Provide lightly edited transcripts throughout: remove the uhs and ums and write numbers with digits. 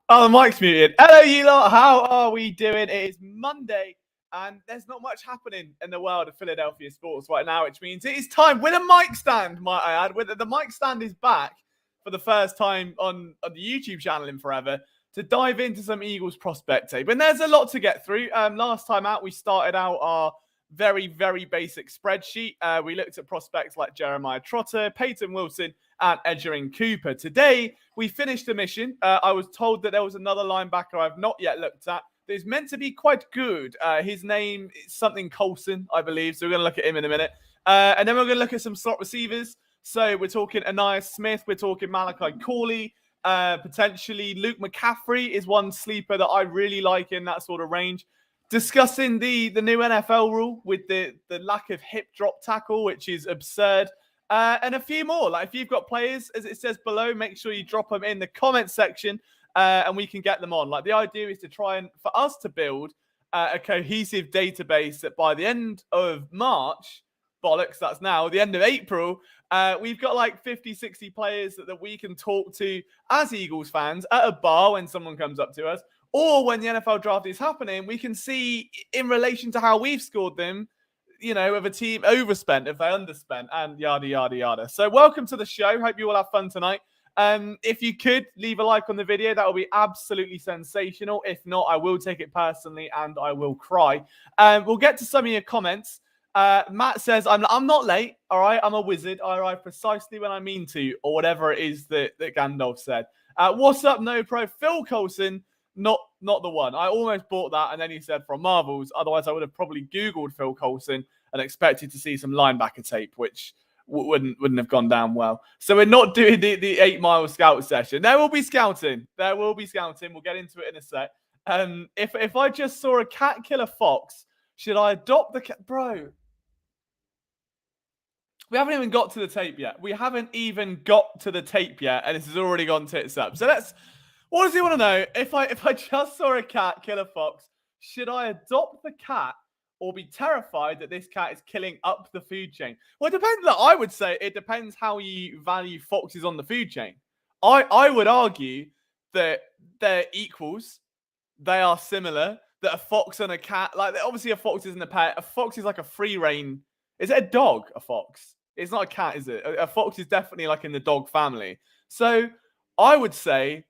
Oh, the mic's muted. Hello, you lot. How are we doing? It is Monday, and there's not much happening in the world of Philadelphia sports right now, which means it is time with a mic stand, might I add. With the mic stand is back for the first time on the YouTube channel in forever to dive into some Eagles prospect tape. And there's a lot to get through. Last time out, we started out our very, very basic spreadsheet. We looked at prospects like Jeremiah Trotter, Peyton Wilson, and Edgerrin Cooper. Today, we finished the mission. I was told that there was another linebacker I've not yet looked at that is meant to be quite good. His name is something Colson, I believe. So we're going to look at him in a minute. And then we're going to look at some slot receivers. So we're talking Anais Smith. We're talking Malachi Corley. Potentially Luke McCaffrey is one sleeper that I really like in that sort of range. Discussing the new NFL rule with the lack of hip drop tackle, which is absurd. And a few more. Like if you've got players, as it says below, make sure you drop them in the comment section and we can get them on. Like the idea is to try and for us to build a cohesive database that by the end of March, bollocks, that's now, the end of April, we've got like 50, 60 players that we can talk to as Eagles fans at a bar when someone comes up to us. Or when the NFL draft is happening, we can see in relation to how we've scored them, you know, if a team overspent, if they underspent, and yada, yada, yada. So welcome to the show. Hope you all have fun tonight. If you could leave a like on the video, that would be absolutely sensational. If not, I will take it personally and I will cry. We'll get to some of your comments. Matt says, I'm not late, all right? I'm a wizard. I arrive precisely when I mean to, or whatever it is that Gandalf said. What's up, No Pro? Phil Coulson. Not the one. I almost bought that, and then he said from Marvels. Otherwise, I would have probably Googled Phil Coulson and expected to see some linebacker tape, which wouldn't have gone down well. So we're not doing the 8 mile scout session. There will be scouting. There will be scouting. We'll get into it in a sec. If I just saw a cat kill a fox, should I adopt the cat? Bro, we haven't even got to the tape yet. We haven't even got to the tape yet, and this has already gone tits up. So let's. What does he want to know? If I just saw a cat kill a fox, should I adopt the cat or be terrified that this cat is killing up the food chain? Well, it depends. I would say it depends how you value foxes on the food chain. I would argue that they're equals. They are similar. That a fox and a cat, like obviously a fox isn't a pet. A fox is like a free reign. Is it a dog? A fox? It's not a cat, is it? A fox is definitely like in the dog family. So I would say.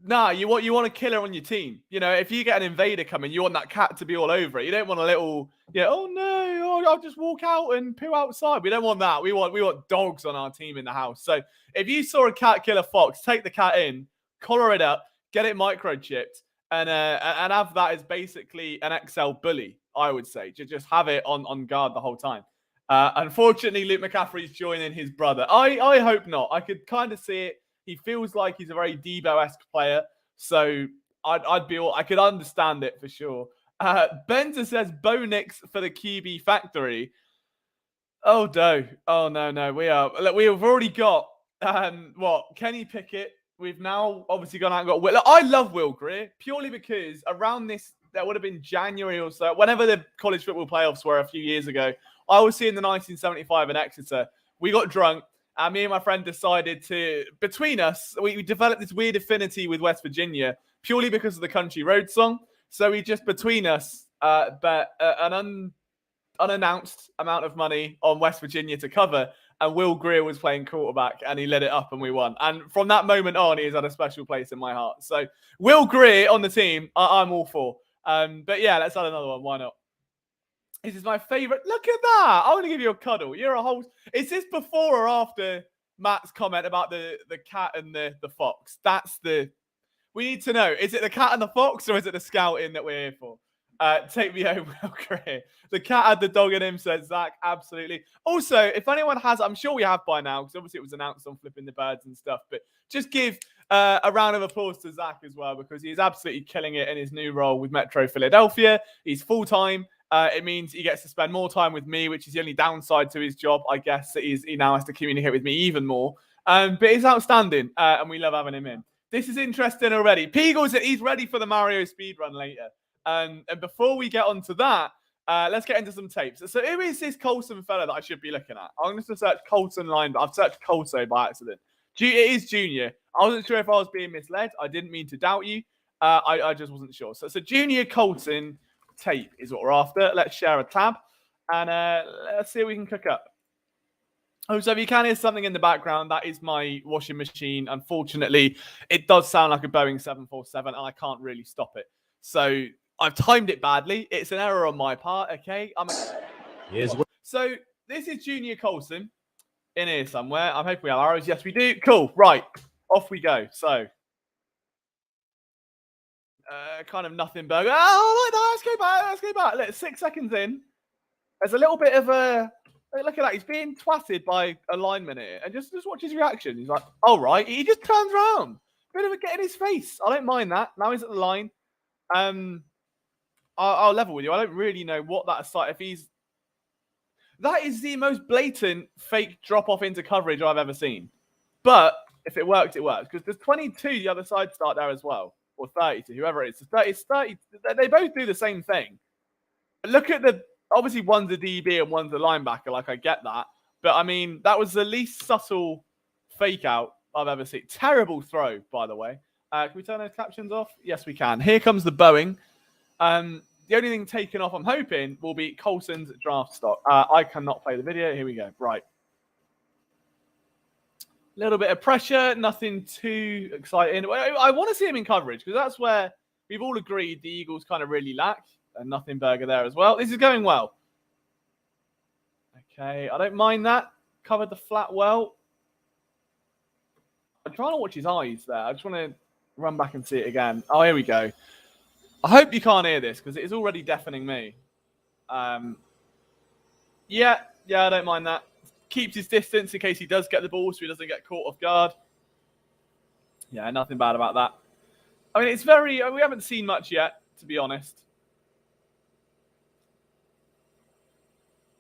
Nah, you want a killer on your team. You know, if you get an invader coming, you want that cat to be all over it. You don't want a little, oh no, I'll just walk out and poo outside. We don't want that. We want dogs on our team in the house. So if you saw a cat kill a fox, take the cat in, collar it up, get it microchipped, and have that as basically an XL bully, I would say. Just have it on guard the whole time. Unfortunately, Luke McCaffrey's joining his brother. I hope not. I could kind of see it. He feels like he's a very Debo-esque player, so I could understand it for sure. Benter says Bo Nix for the QB factory. Oh no, we have already got Kenny Pickett. We've now obviously gone out and got Will. I love Will Greer purely because around this, that would have been January or so, whenever the college football playoffs were a few years ago. I was seeing the 1975 in Exeter. We got drunk. And me and my friend decided to, between us, we developed this weird affinity with West Virginia purely because of the Country Road song. So we just, between us, bet an unannounced amount of money on West Virginia to cover. And Will Greer was playing quarterback and he lit it up and we won. And from that moment on, he has had a special place in my heart. So Will Greer on the team, I'm all for. But yeah, let's add another one. Why not? This is my favorite. Look at that. I want to give you a cuddle. You're a whole. Is this before or after Matt's comment about the cat and the fox? That's the. We need to know. Is it the cat and the fox or is it the scouting that we're here for? Take me home, Will Greer. The cat had the dog in him, said Zach. Absolutely. Also, if anyone has, I'm sure we have by now, because obviously it was announced on Flipping the Birds and stuff, but just give a round of applause to Zach as well, because he's absolutely killing it in his new role with Metro Philadelphia. He's full-time. It means he gets to spend more time with me, which is the only downside to his job, I guess, that he now has to communicate with me even more. But he's outstanding, and we love having him in. This is interesting already. Peagles, he's ready for the Mario speedrun later. And before we get on to that, let's get into some tapes. So who is this Colson fella that I should be looking at? I'm going to search Colson line, but I've searched Colso by accident. It is Junior. I wasn't sure if I was being misled. I didn't mean to doubt you. I just wasn't sure. So Junior Colton tape is what we're after. Let's share a tab. And let's see what we can cook up. Oh, so if you can hear something in the background, that is my washing machine. Unfortunately, it does sound like a Boeing 747, and I can't really stop it. So I've timed it badly. It's an error on my part, okay? So this is Junior Colson in here somewhere. I'm hoping we have arrows. Yes, we do. Cool. Right. Off we go. So kind of nothing burger. Oh, let's go back. Let's go back. Look, 6 seconds in. There's a little bit of a... Look at that. He's being twatted by a lineman here. And just watch his reaction. He's like, all right. He just turns around. Bit of a get in his face. I don't mind that. Now he's at the line. I'll level with you. I don't really know what that aside. If he's... That is the most blatant fake drop-off into coverage I've ever seen. But if it works, it works. Because there's 22 the other side start there as well. Or 32, whoever it is. It's 30. They both do the same thing. Look at the... Obviously, one's a DB and one's a linebacker. Like, I get that. But, I mean, that was the least subtle fake out I've ever seen. Terrible throw, by the way. Can we turn those captions off? Yes, we can. Here comes the Boeing. The only thing taken off, I'm hoping, will be Colson's draft stock. I cannot play the video. Here we go. Right. A little bit of pressure. Nothing too exciting. I want to see him in coverage because that's where we've all agreed the Eagles kind of really lack. And nothing burger there as well. This is going well. Okay, I don't mind that. Covered the flat well. I'm trying to watch his eyes there. I just want to run back and see it again. Oh, here we go. I hope you can't hear this because it is already deafening me. Yeah, I don't mind that. Keeps his distance in case he does get the ball so he doesn't get caught off guard. Yeah, nothing bad about that. I mean, it's very... we haven't seen much yet, to be honest.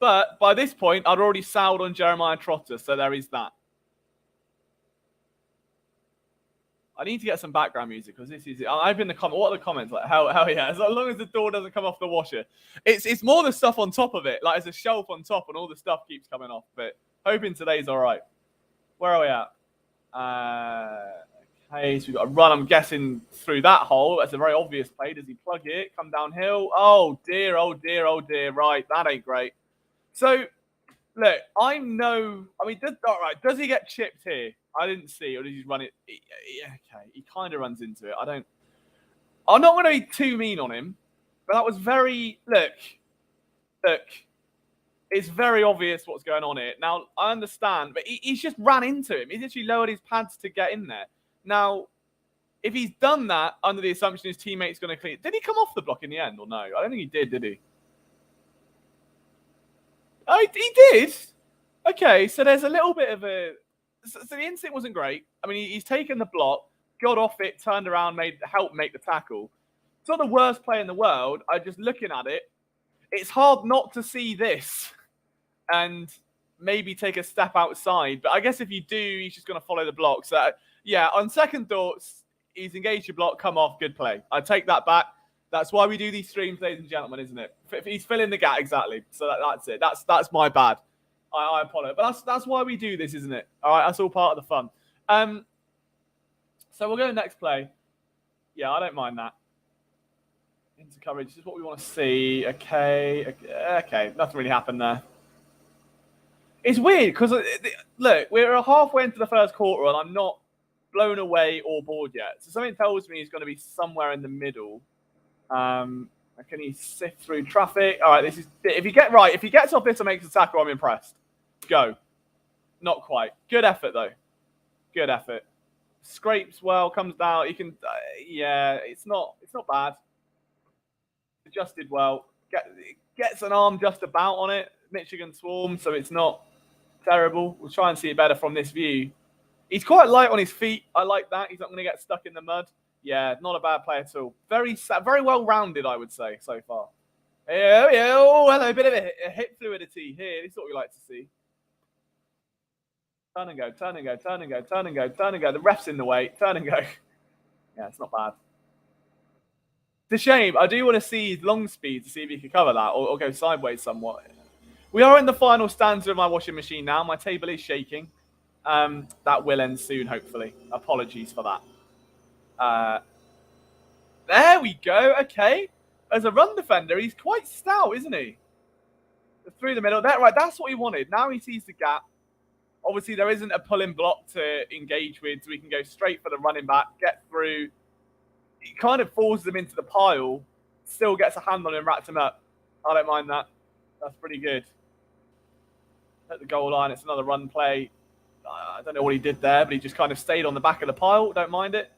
But by this point, I'd already sold on Jeremiah Trotter, so there is that. I need to get some background music because this is it. I've been in the comment. What are the comments like? Hell yeah! As long as the door doesn't come off the washer, it's more the stuff on top of it. Like there's a shelf on top, and all the stuff keeps coming off. But hoping today's all right. Where are we at? Okay, so we've got a run. I'm guessing through that hole. That's a very obvious play. Does he plug it? Come downhill? Oh dear! Oh dear! Oh dear! Right, that ain't great. So, look, does he get chipped here? I didn't see, or did he run it? Okay, he kind of runs into it. I'm not going to be too mean on him, but that was very, look, it's very obvious what's going on here. Now, I understand, but he's just ran into him. He's literally lowered his pads to get in there. Now, if he's done that under the assumption his teammate's going to clean it, did he come off the block in the end or no? I don't think he did he? Oh, he did? Okay, so there's a little bit of a... So the instinct wasn't great. I mean, he's taken the block, got off it, turned around, helped make the tackle. It's not the worst play in the world. I'm just looking at it. It's hard not to see this and maybe take a step outside. But I guess if you do, he's just going to follow the block. So, yeah, on second thoughts, he's engaged your block, come off, good play. I take that back. That's why we do these streams, ladies and gentlemen, isn't it? He's filling the gap, exactly. So that's it. That's my bad. I apologize. But that's why we do this, isn't it? All right, that's all part of the fun. So we'll go next play. Yeah, I don't mind that. Into coverage, this is what we want to see. Okay, nothing really happened there. It's weird because, look, we're halfway into the first quarter and I'm not blown away or bored yet. So something tells me he's going to be somewhere in the middle. Can he sift through traffic? All right, this is if he gets off this and makes a tackle, I'm impressed. Go. Not quite. Good effort though. Good effort. Scrapes well, comes down. He can. Yeah, it's not bad. Adjusted well. Gets an arm just about on it. Michigan Swarm, so it's not terrible. We'll try and see it better from this view. He's quite light on his feet. I like that. He's not going to get stuck in the mud. Yeah, not a bad play at all. Very well-rounded, I would say, so far. Yeah. Oh, hello. A bit of a hip fluidity here. This is what we like to see. Turn and go, turn and go, turn and go, turn and go, turn and go. The ref's in the way. Turn and go. Yeah, it's not bad. It's a shame. I do want to see long speed to see if he can cover that or go sideways somewhat. We are in the final stanza of my washing machine now. My table is shaking. That will end soon, hopefully. Apologies for that. There we go. Okay. As a run defender, he's quite stout, isn't he? Through the middle. Right, that's what he wanted. Now he sees the gap. Obviously, there isn't a pulling block to engage with, so we can go straight for the running back, get through. He kind of forces him into the pile, still gets a hand on him, wraps him up. I don't mind that. That's pretty good. At the goal line, it's another run play. I don't know what he did there, but he just kind of stayed on the back of the pile. Don't mind it.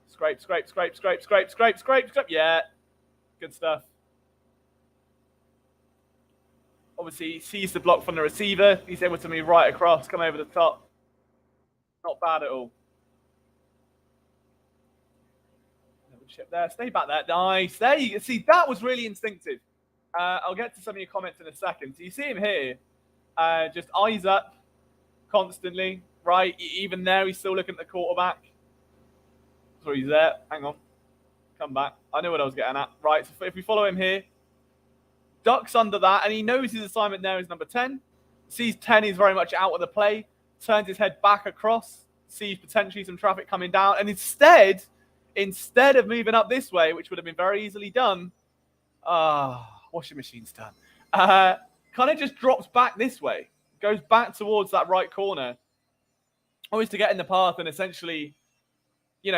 Scrape, scrape, scrape, scrape, scrape, scrape, scrape, scrape. Yeah, good stuff. Obviously, he sees the block from the receiver. He's able to move right across, come over the top. Not bad at all. Chip there. Stay back there. Nice. There you see, that was really instinctive. I'll get to some of your comments in a second. So you see him here, just eyes up constantly, right? Even there, he's still looking at the quarterback. So he's there. Hang on. Come back. I know what I was getting at. Right, so if we follow him here, ducks under that, and he knows his assignment there is number 10. Sees 10 is very much out of the play, turns his head back across, sees potentially some traffic coming down, and instead of moving up this way, which would have been very easily done, washing machine's done, kind of just drops back this way, goes back towards that right corner, always to get in the path and essentially,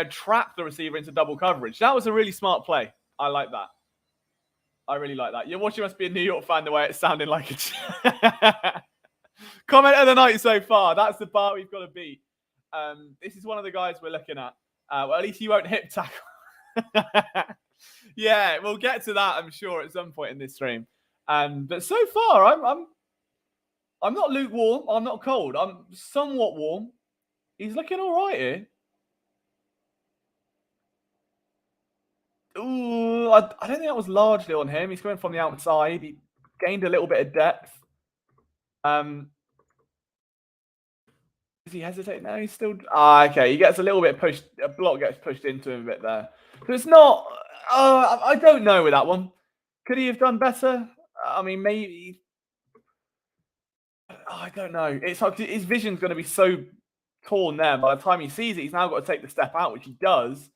trap the receiver into double coverage. That was a really smart play. I like that. I really like that. Your watching must be a New York fan the way it's sounding like it. Comment of the night so far. That's the bar we've got to beat. This is one of the guys we're looking at. Well, at least he won't hip tackle. Yeah, we'll get to that, I'm sure, at some point in this stream. But so far, I'm not lukewarm. I'm not cold. I'm somewhat warm. He's looking all right here. Ooh, I don't think that was largely on him. He's coming from the outside. He gained a little bit of depth. Does he hesitate? No, he's still. Okay. He gets a little bit pushed. A block gets pushed into him a bit there. So it's not. I don't know with that one. Could he have done better? I mean, maybe. I don't know. It's like his vision's going to be so torn there. By the time he sees it, he's now got to take the step out, which he does.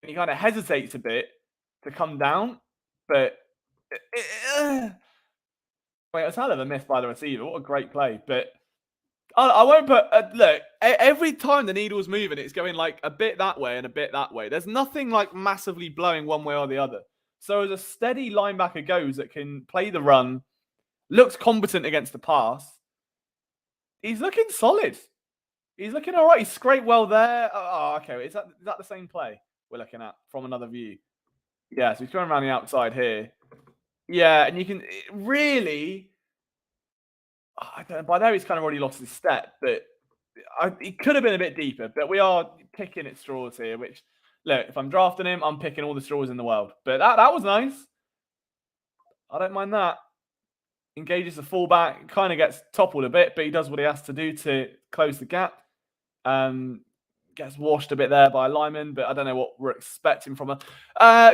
And he kind of hesitates a bit to come down, but wait, it's hell of a miss by the receiver. What a great play! But I won't put. Look, every time the needle's moving, it's going like a bit that way and a bit that way. There's nothing like massively blowing one way or the other. So as a steady linebacker goes that can play the run, looks competent against the pass, he's looking solid. He's looking all right. He scraped well there. Oh, okay. Is that the same play we're looking at from another view? Yeah, so he's going around the outside here. Yeah, and you can really. I don't know, by there he's kind of already lost his step, but he could have been a bit deeper. But we are picking at straws here. Which, look, if I'm drafting him, I'm picking all the straws in the world. But that was nice. I don't mind that. Engages the fullback, kind of gets toppled a bit, but he does what he has to do to close the gap. Gets washed a bit there by Lyman, but I don't know what we're expecting from her.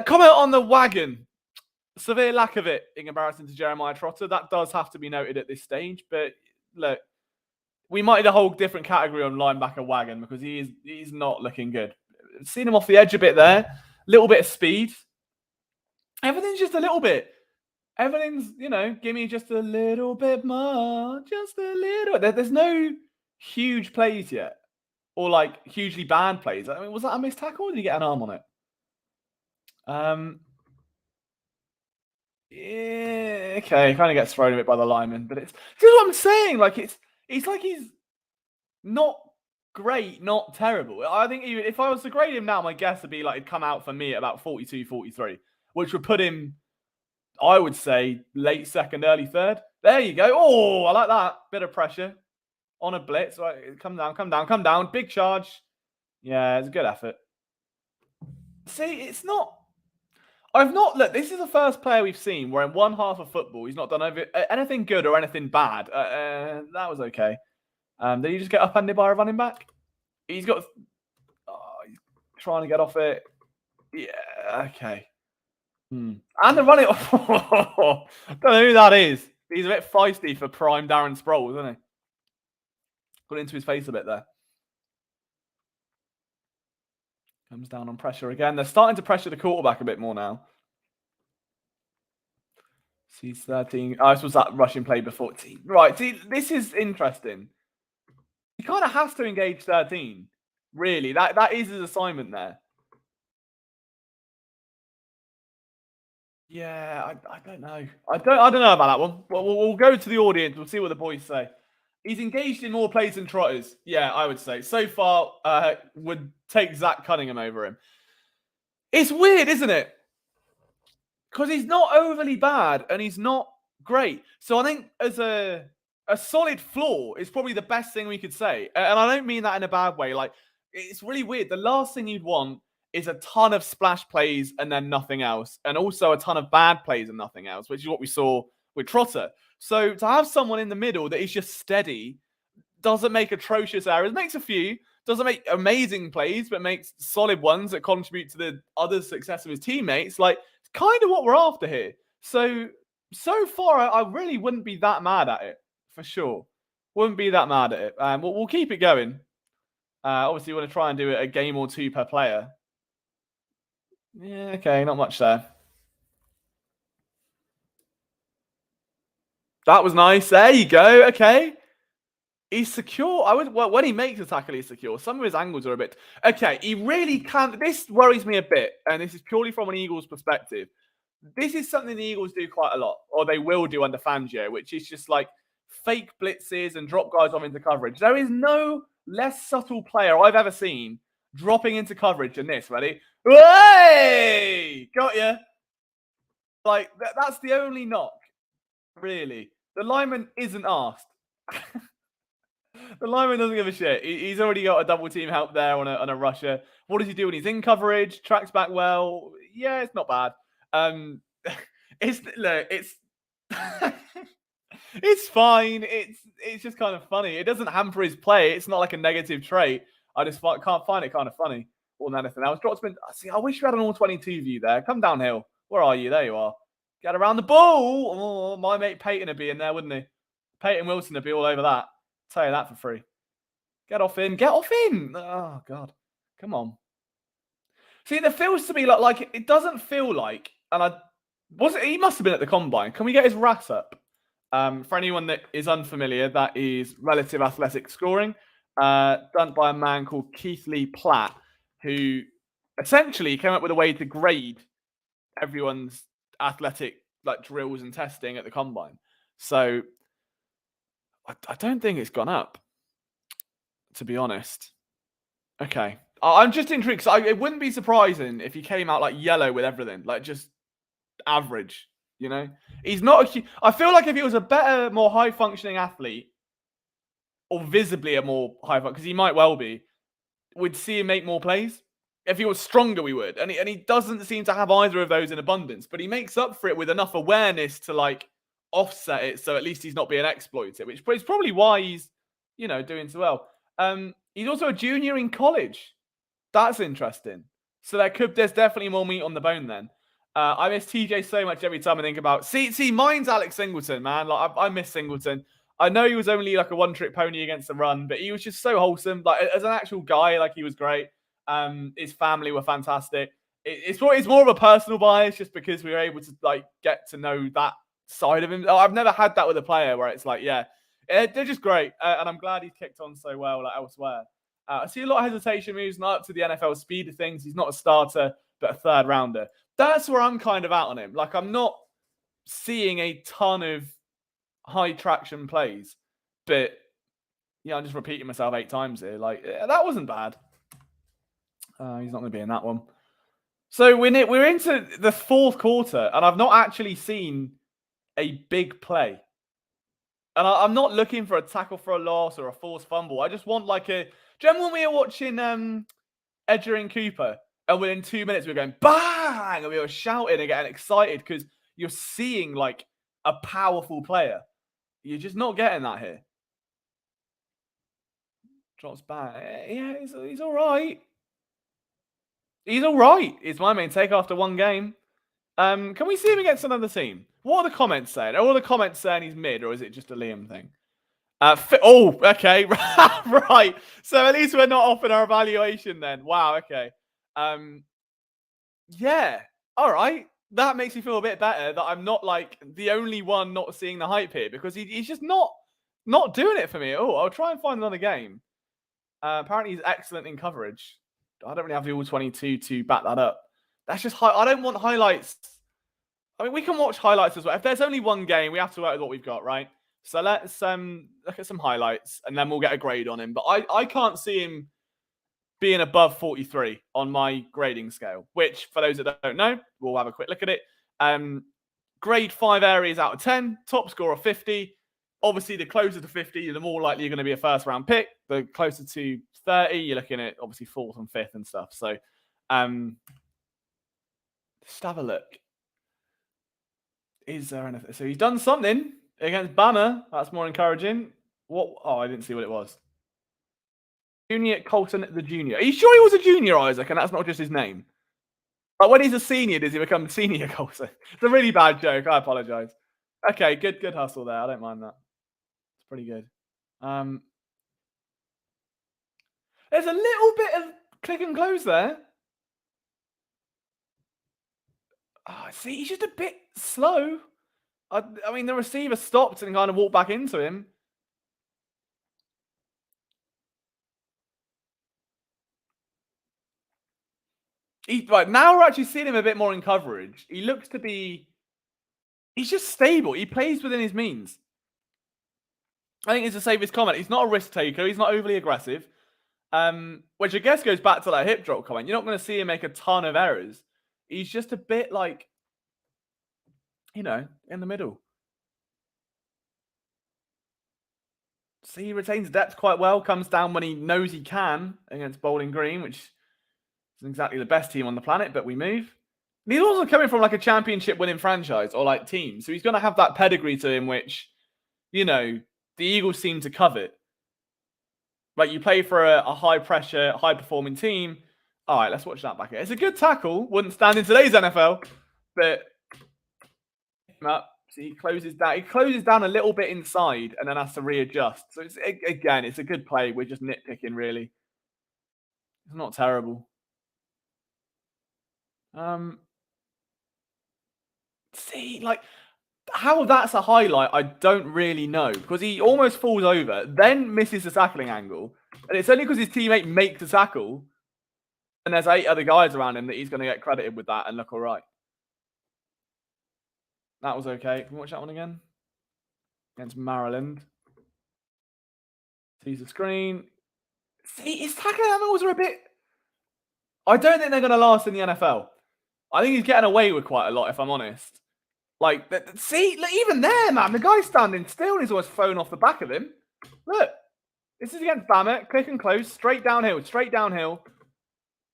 Comment on the wagon. Severe lack of it in comparison to Jeremiah Trotter. That does have to be noted at this stage. But look, we might need a whole different category on linebacker wagon because he's not looking good. Seen him off the edge a bit there. Little bit of speed. Everything's just a little bit. Everything's, give me just a little bit more. Just a little. There's no huge plays yet. Or like hugely bad plays. I mean, was that a missed tackle or did he get an arm on it? Yeah, okay, kind of gets thrown a bit by the lineman, but it's what I'm saying. Like it's like he's not great, not terrible. I think even if I was to grade him now, my guess would be like he'd come out for me at about 42, 43, which would put him, I would say, late second, early third. There you go. Oh, I like that. Bit of pressure on a blitz. Right, come down, come down, come down. Big charge. Yeah, it's a good effort. See, it's not. Look, this is the first player we've seen where in one half of football he's not done anything good or anything bad. That was okay. Did he just get upended by a running back? He's got. He's trying to get off it. Yeah, okay. And the running. Don't know who that is. He's a bit feisty for prime Darren Sproles, isn't he? Got into his face a bit there. Comes down on pressure again. They're starting to pressure the quarterback a bit more now. He's 13. Oh, this was that rushing play before. Right, see, this is interesting. He kind of has to engage 13. Really, that is his assignment there. Yeah, I don't know. I don't know about that one. We'll go to the audience. We'll see what the boys say. He's engaged in more plays than trotters. Yeah, I would say. So far, would take Zach Cunningham over him. It's weird, isn't it? Because he's not overly bad and he's not great. So I think as a solid floor is probably the best thing we could say. And I don't mean that in a bad way. Like, it's really weird. The last thing you'd want is a ton of splash plays and then nothing else. And also a ton of bad plays and nothing else, which is what we saw with Trotter. So to have someone in the middle that is just steady, doesn't make atrocious errors, makes a few, doesn't make amazing plays, but makes solid ones that contribute to the other success of his teammates. Like, it's kind of what we're after here. So far, I really wouldn't be that mad at it, for sure. Wouldn't be that mad at it. We'll keep it going. Obviously, we want to try and do it a game or two per player. Yeah, okay, not much there. That was nice. There you go. Okay. He's secure. When he makes a tackle, he's secure. Some of his angles are a bit. Okay, he really can't. This worries me a bit, and this is purely from an Eagles perspective. This is something the Eagles do quite a lot, or they will do under Fangio, which is just like fake blitzes and drop guys off into coverage. There is no less subtle player I've ever seen dropping into coverage than this. Ready? Hey! Got you. Like, that's the only knock, really. The lineman isn't asked. The lineman doesn't give a shit. He's already got a double team help there on a rusher. What does he do when he's in coverage? Tracks back well. Yeah, it's not bad. It's it's fine. It's just kind of funny. It doesn't hamper his play. It's not like a negative trait. I just can't find it kind of funny more than anything else. Drotsman, see, I wish you had an all 22 view there. Come downhill. Where are you? There you are. Get around the ball. Oh, my mate Peyton would be in there, wouldn't he? Peyton Wilson would be all over that. Tell you that for free. Get off in. Get off in. Oh, God. Come on. See, it feels to me like it doesn't feel like, and he must have been at the combine. Can we get his RAS up? For anyone that is unfamiliar, that is relative athletic scoring, done by a man called Keith Lee Platt, who essentially came up with a way to grade everyone's athletic drills and testing at the combine. So I don't think it's gone up, to be honest. Okay. I'm just intrigued. It wouldn't be surprising if he came out yellow with everything, just average, you know? He's not I feel like if he was a better, more high-functioning athlete, or visibly a more high-functioning, because he might well be, we'd see him make more plays. If he was stronger, we would. And he doesn't seem to have either of those in abundance, but he makes up for it with enough awareness to, offset it, so at least he's not being exploited, which is probably why he's, doing so well. He's also a junior in college. That's interesting. So there's definitely more meat on the bone then. I miss TJ so much every time I think about. See, mine's Alex Singleton, man. I miss Singleton. I know he was only a one-trick pony against the run, but he was just so wholesome. As an actual guy, he was great. His family were fantastic. It's more of a personal bias, just because we were able to get to know that side of him. I've never had that with a player where it's they're just great, and I'm glad he's kicked on so well elsewhere. I see a lot of hesitation moves, not up to the NFL speed of things. He's not a starter, but a third rounder. That's where I'm kind of out on him. I'm not seeing a ton of high traction plays, but I'm just repeating myself 8 times here. That wasn't bad. He's not going to be in that one. So we're into the fourth quarter, and I've not actually seen a big play. And I'm not looking for a tackle for a loss or a forced fumble. I just want do you remember when we were watching Edger and Cooper, and within 2 minutes we were going bang, and we were shouting and getting excited because you're seeing a powerful player. You're just not getting that here. Drops back. Yeah, he's all right. He's all right. Is my main take after one game. Can we see him against another team? What are the comments saying? Are all the comments saying he's mid, or is it just a Liam thing? Oh, okay. Right. So at least we're not off in our evaluation then. Wow, okay. Yeah. All right. That makes me feel a bit better that I'm not like the only one not seeing the hype here because he's just not doing it for me at all. I'll try and find another game. Apparently he's excellent in coverage. I don't really have the all 22 to back that up. That's just I don't want highlights. I mean, we can watch highlights as well. If there's only one game, we have to work with what we've got, right? So let's look at some highlights and then we'll get a grade on him. But I can't see him being above 43 on my grading scale, which for those that don't know, we'll have a quick look at it. Grade 5 areas out of 10, top score of 50. Obviously, the closer to 50, the more likely you're going to be a first round pick. The closer to 30, you're looking at obviously 4th and 5th and stuff. So let's have a look. Is there anything? So he's done something against Bama. That's more encouraging. What? Oh, I didn't see what it was. Junior Colton the Junior. Are you sure he was a junior, Isaac, and that's not just his name? Like when he's a senior, does he become senior Colton? It's a really bad joke. I apologize. Okay, good hustle there. I don't mind that. It's pretty good. There's a little bit of click and close there. Oh, see, he's just a bit slow. I mean, the receiver stopped and kind of walked back into him. Right, now we're actually seeing him a bit more in coverage. He looks to be... He's just stable. He plays within his means. I think it's the safest comment. He's not a risk taker. He's not overly aggressive. Which I guess goes back to that hip drop comment. You're not going to see him make a ton of errors. He's just a bit like, you know, in the middle. See, he retains depth quite well. Comes down when he knows he can against Bowling Green, which isn't exactly the best team on the planet, but we move. And he's also coming from like a championship winning franchise or like team. So he's going to have that pedigree to him, which, you know, the Eagles seem to covet. Like you play for a high pressure, high performing team. All right, let's watch that back here. It's a good tackle. Wouldn't stand in today's NFL, but see, he closes down. He closes down a little bit inside and then has to readjust. So it's a good play. We're just nitpicking, really. It's not terrible. See, like how that's a highlight, I don't really know because he almost falls over, then misses the tackling angle, and it's only because his teammate makes the tackle, and there's 8 other guys around him that he's going to get credited with that and look all right. That was okay. Can we watch that one again? Against Maryland. Sees the screen. See, his tackling angles are a bit... I don't think they're going to last in the NFL. I think he's getting away with quite a lot, if I'm honest. Like, see, look, even there, man, the guy's standing still and he's almost thrown off the back of him. Look, this is against Bama, click and close, straight downhill.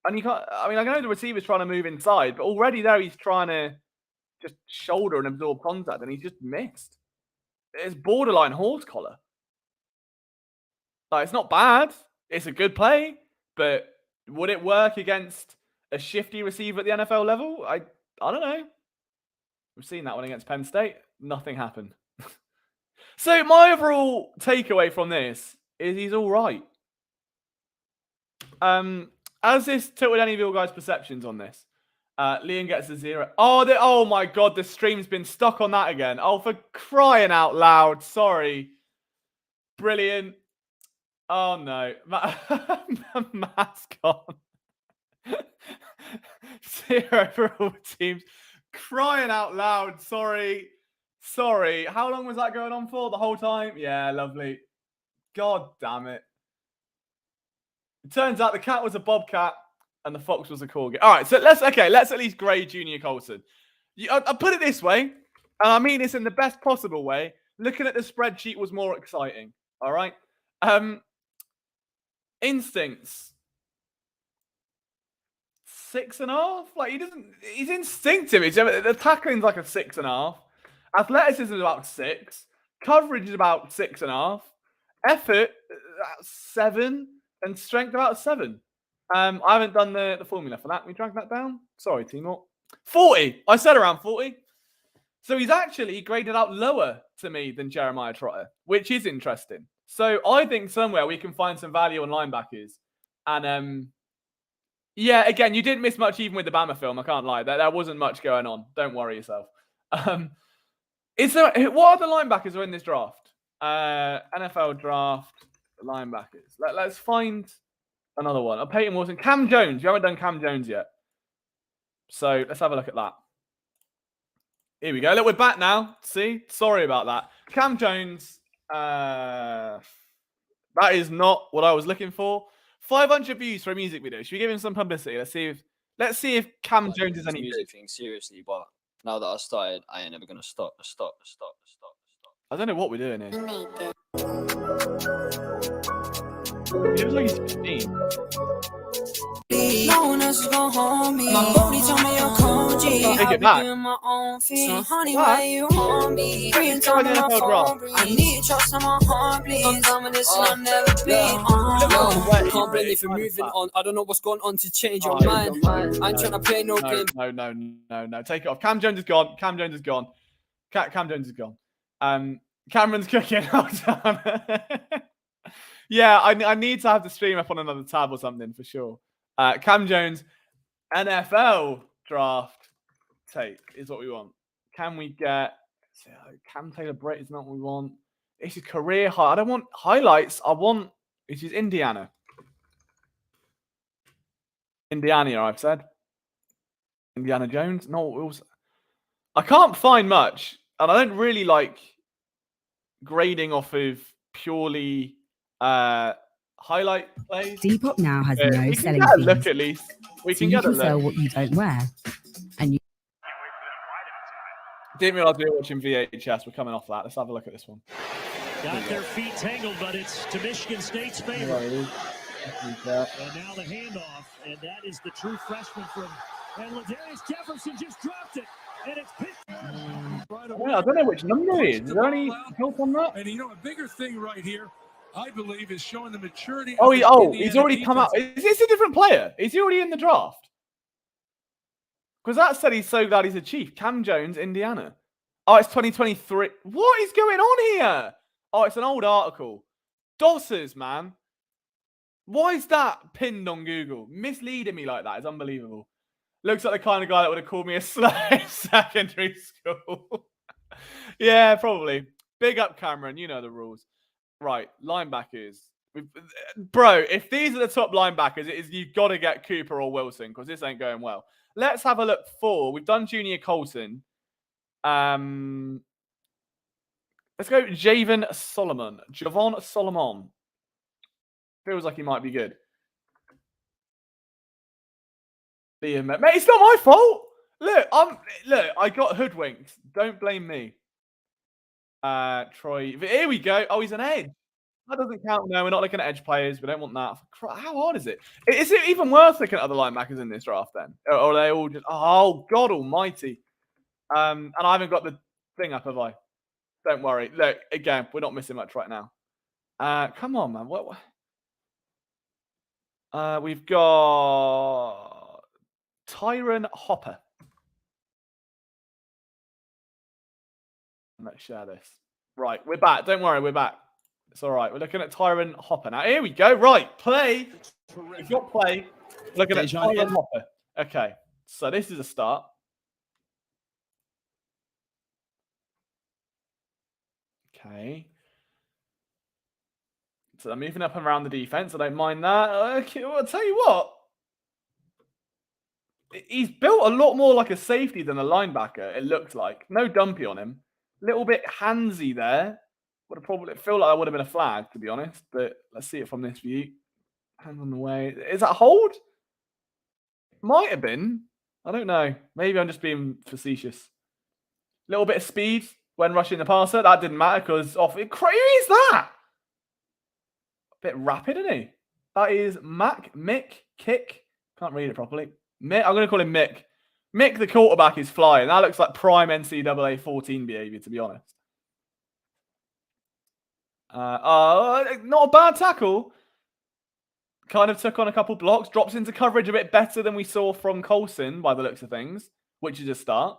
And you can't, I mean, I know the receiver's trying to move inside, but already there he's trying to just shoulder and absorb contact and he's just missed. It's borderline horse collar. Like, it's not bad. It's a good play, but would it work against a shifty receiver at the NFL level? I don't know. We've seen that one against Penn State. Nothing happened. So my overall takeaway from this is he's all right. Has this tilted any of your guys' perceptions on this? Liam gets a 0. Oh my God, the stream's been stuck on that again. Oh, for crying out loud. Sorry. Brilliant. Oh, no. Mask on. 0 for all teams. Crying out loud. Sorry. How long was that going on for? The whole time? Yeah, lovely. God damn it. It turns out the cat was a bobcat and the fox was a corgi. All right, so let's at least grade Junior Colton. I'll put it this way, and I mean this in the best possible way. Looking at the spreadsheet was more exciting. All right. Instincts. 6.5. Like he's instinctive. The tackling's like a 6.5. Athleticism is about 6. Coverage is about 6.5. Effort 7, and strength about 7. I haven't done the formula for that. We drag that down. Sorry, Timor. 40. I said around 40. So he's actually graded out lower to me than Jeremiah Trotter, which is interesting. So I think somewhere we can find some value on linebackers. And yeah, again, you didn't miss much even with the Bama film. I can't lie. There wasn't much going on. Don't worry yourself. What are the linebackers who are in this draft? NFL draft linebackers. Let's find another one. Peyton Wilson. Cam Jones. You haven't done Cam Jones yet. So let's have a look at that. Here we go. Look, we're back now. See? Sorry about that. Cam Jones. That is not what I was looking for. 500 views for a music video. Should we give him some publicity? Let's see if Cam Jones is any music thing seriously, but now that I started, I ain't never gonna stop. I don't know what we're doing here. It was like he's 15. No one else is gonna hold me. My body told me you're cold G. I'll be doing my own feet. So honey, why you hold me? Bring it on my phone. I need trust on my heart, please. I'm done with this and I'll never be. Can't blame you for moving on. I don't know what's going on to change your mind. I ain't trying to play no game. No. Take it off. Cam Jones is gone. Cam Jones is gone. Cameron's cooking. Yeah, I need to have the stream up on another tab or something for sure. Cam Jones, NFL draft tape is what we want. Can we get Cam Taylor Britt is not what we want. This is career high. I don't want highlights. I want this is Indiana. I've said. Indiana Jones. No, I can't find much, and I don't really like grading off of purely highlight plays. Depop now has no selling fees. Look at least. We so can you get can a sell look. what you don't wear. And you didn't realize we were watching VHS. We're coming off that. Let's have a look at this one. Got their feet tangled, but it's to Michigan State's favor. And now the handoff, and that is the true freshman from. And Ladarius Jefferson just dropped it, and it's picked. I don't know which number it is. Is there any help on that? And a bigger thing right here, I believe, is showing the maturity. He's already come out. Is this a different player? Is he already in the draft? Because that said he's so glad he's a Chief. Cam Jones, Indiana. Oh, it's 2023. What is going on here? Oh, it's an old article. Dossers, man. Why is that pinned on Google? Misleading me like that is unbelievable. Looks like the kind of guy that would have called me a slut in secondary school. Yeah, probably. Big up, Cameron. You know the rules. Right, linebackers. Bro, if these are the top linebackers, you've got to get Cooper or Wilson because this ain't going well. Let's have a look for. We've done Junior Colson. Let's go Javon Solomon. Feels like he might be good. Mate, it's not my fault. Look, I got hoodwinked. Don't blame me. Troy. Here we go. Oh, he's an edge. That doesn't count. No, we're not looking at edge players. We don't want that. How hard is it? Is it even worth looking at other linebackers in this draft then? Or are they all just... Oh, God almighty. And I haven't got the thing up, have I? Don't worry. Look, again, we're not missing much right now. Come on, man. What? We've got... Tyron Hopper. Let's share this. Right, we're back. Don't worry, we're back. It's all right. We're looking at Tyron Hopper now. Here we go. Right, play. We've got play. Looking at Tyron Hopper. Okay, so this is a start. Okay. So they're moving up and around the defense. I don't mind that. Okay, well, I'll tell you what. He's built a lot more like a safety than a linebacker, it looks like. No dumpy on him. Little bit handsy there. Would have probably feel like I would have been a flag, to be honest. But let's see it from this view. Hands on the way. Is that a hold? Might have been. I don't know. Maybe I'm just being facetious. Little bit of speed when rushing the passer. That didn't matter because off. Who is that? A bit rapid, isn't he? That is Mick Kick. Can't read it properly. Mick, I'm going to call him Mick. Mick, the quarterback, is flying. That looks like prime NCAA 14 behavior, to be honest. Not a bad tackle. Kind of took on a couple blocks. Drops into coverage a bit better than we saw from Colson, by the looks of things, which is a start.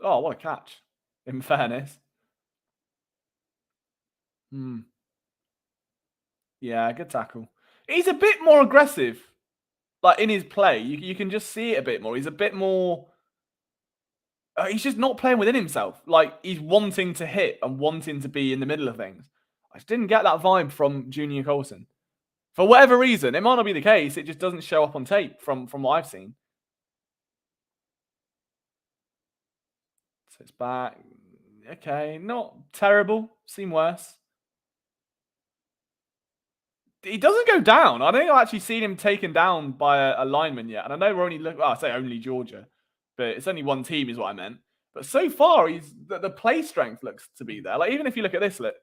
Oh, what a catch! In fairness. Yeah, good tackle. He's a bit more aggressive, like in his play. You can just see it a bit more. He's a bit more. He's just not playing within himself. Like he's wanting to hit and wanting to be in the middle of things. I just didn't get that vibe from Junior Colson. For whatever reason, it might not be the case. It just doesn't show up on tape from what I've seen. So it's back. Okay, not terrible. Seen worse. He doesn't go down. I don't think I've actually seen him taken down by a lineman yet. And I know we're only looking. Well, I say only Georgia, but it's only one team, is what I meant. But so far, the play strength looks to be there. Like even if you look at this, look,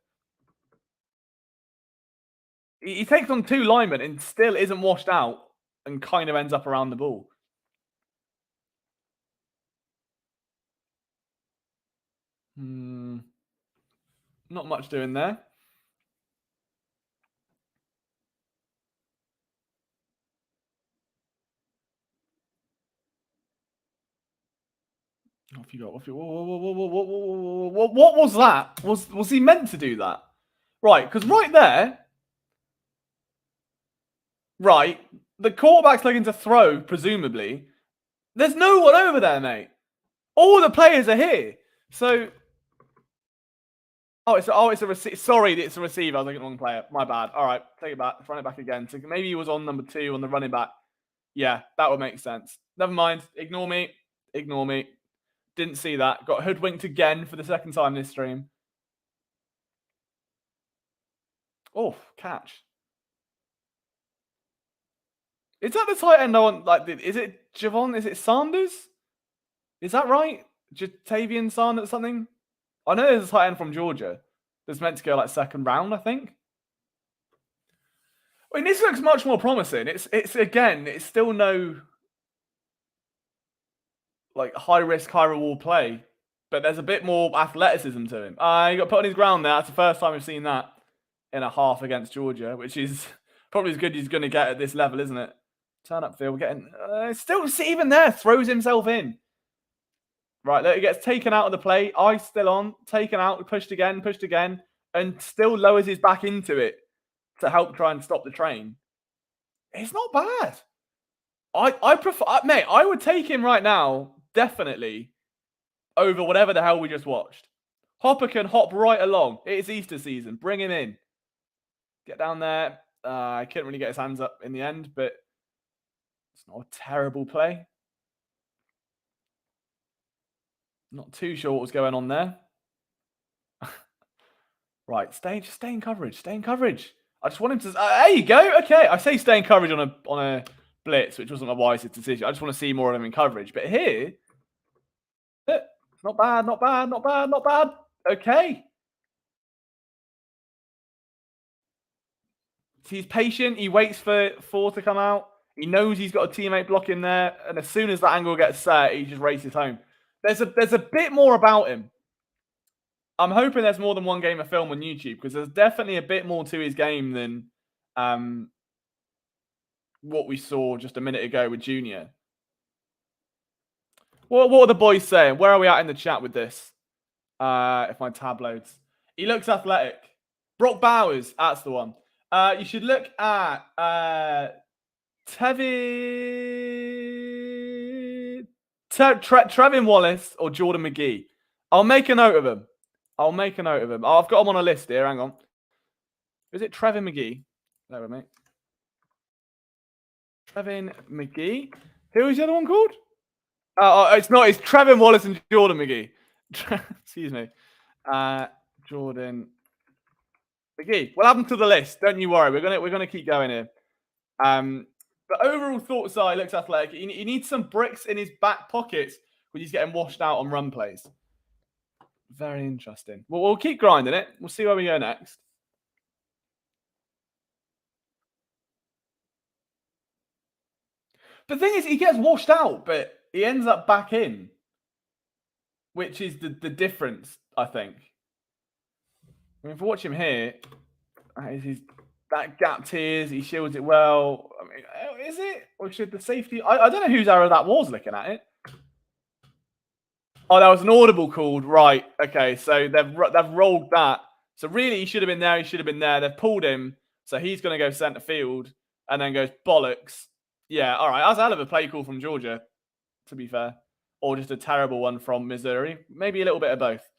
he takes on 2 linemen and still isn't washed out and kind of ends up around the ball. Not much doing there. Off you go. Off you. What was that? Was he meant to do that? Right, because right there, right, the quarterback's looking to throw, presumably. There's no one over there, mate. All the players are here. So, it's a receiver. Sorry, it's a receiver. I was looking at the wrong player. My bad. All right, take it back. Let's run it back again. So maybe he was on number 2 on the running back. Yeah, that would make sense. Never mind. Ignore me. Ignore me. Didn't see that. Got hoodwinked again for the second time this stream. Oh, catch. Is that the tight end I want? Like, is it Javon? Is it Sanders? Is that right? Jatavian Sanders something? I know there's a tight end from Georgia that's meant to go like second round, I think. I mean, this looks much more promising. It's still no like high risk, high reward play, but there's a bit more athleticism to him. He got put on his ground there. That's the first time we've seen that in a half against Georgia, which is probably as good as he's going to get at this level, isn't it? Turn upfield, getting still even there, throws himself in. Right, look, he gets taken out of the play. Eyes still on, taken out, pushed again, and still lowers his back into it to help try and stop the train. It's not bad. I prefer, mate. I would take him right now, definitely, over whatever the hell we just watched. Hopper can hop right along. It's Easter season. Bring him in. Get down there. I couldn't really get his hands up in the end, but it's not a terrible play. Not too sure what was going on there. Right, stay in coverage. Stay in coverage. I just want him to. There you go. Okay, I say stay in coverage on a blitz, which wasn't my wisest decision. I just want to see more of him in coverage. But here, not bad, not bad, not bad, not bad. Okay. He's patient. He waits for 4 to come out. He knows he's got a teammate blocking there, and as soon as that angle gets set, he just races home. There's a bit more about him. I'm hoping there's more than one game of film on YouTube because there's definitely a bit more to his game than what we saw just a minute ago with Junior. What are the boys saying? Where are we at in the chat with this? If my tab loads. He looks athletic. Brock Bowers, that's the one. You should look at Trevin Wallace or Jordan McGee. I'll make a note of them. I've got them on a list here. Hang on. Is it Trevin McGee? There with me. Trevin McGee. Who is the other one called? It's not. It's Trevin Wallace and Jordan McGee. Excuse me. Jordan McGee. We'll add them to the list. Don't you worry. We're gonna keep going here. But overall thoughts are he looks athletic. He needs some bricks in his back pockets when he's getting washed out on run plays. Very interesting. Well, we'll keep grinding it. We'll see where we go next. The thing is, he gets washed out, but he ends up back in, which is the difference, I think. I mean, if we watch him here, that gap tears, he shields it well. I mean, is it? Or should the safety... I don't know whose error that was looking at it. Oh, that was an audible called. Right. Okay. So they've rolled that. So really, he should have been there. He should have been there. They've pulled him. So he's going to go centre field and then goes bollocks. Yeah. All right. That's a hell of a play call from Georgia, to be fair. Or just a terrible one from Missouri. Maybe a little bit of both.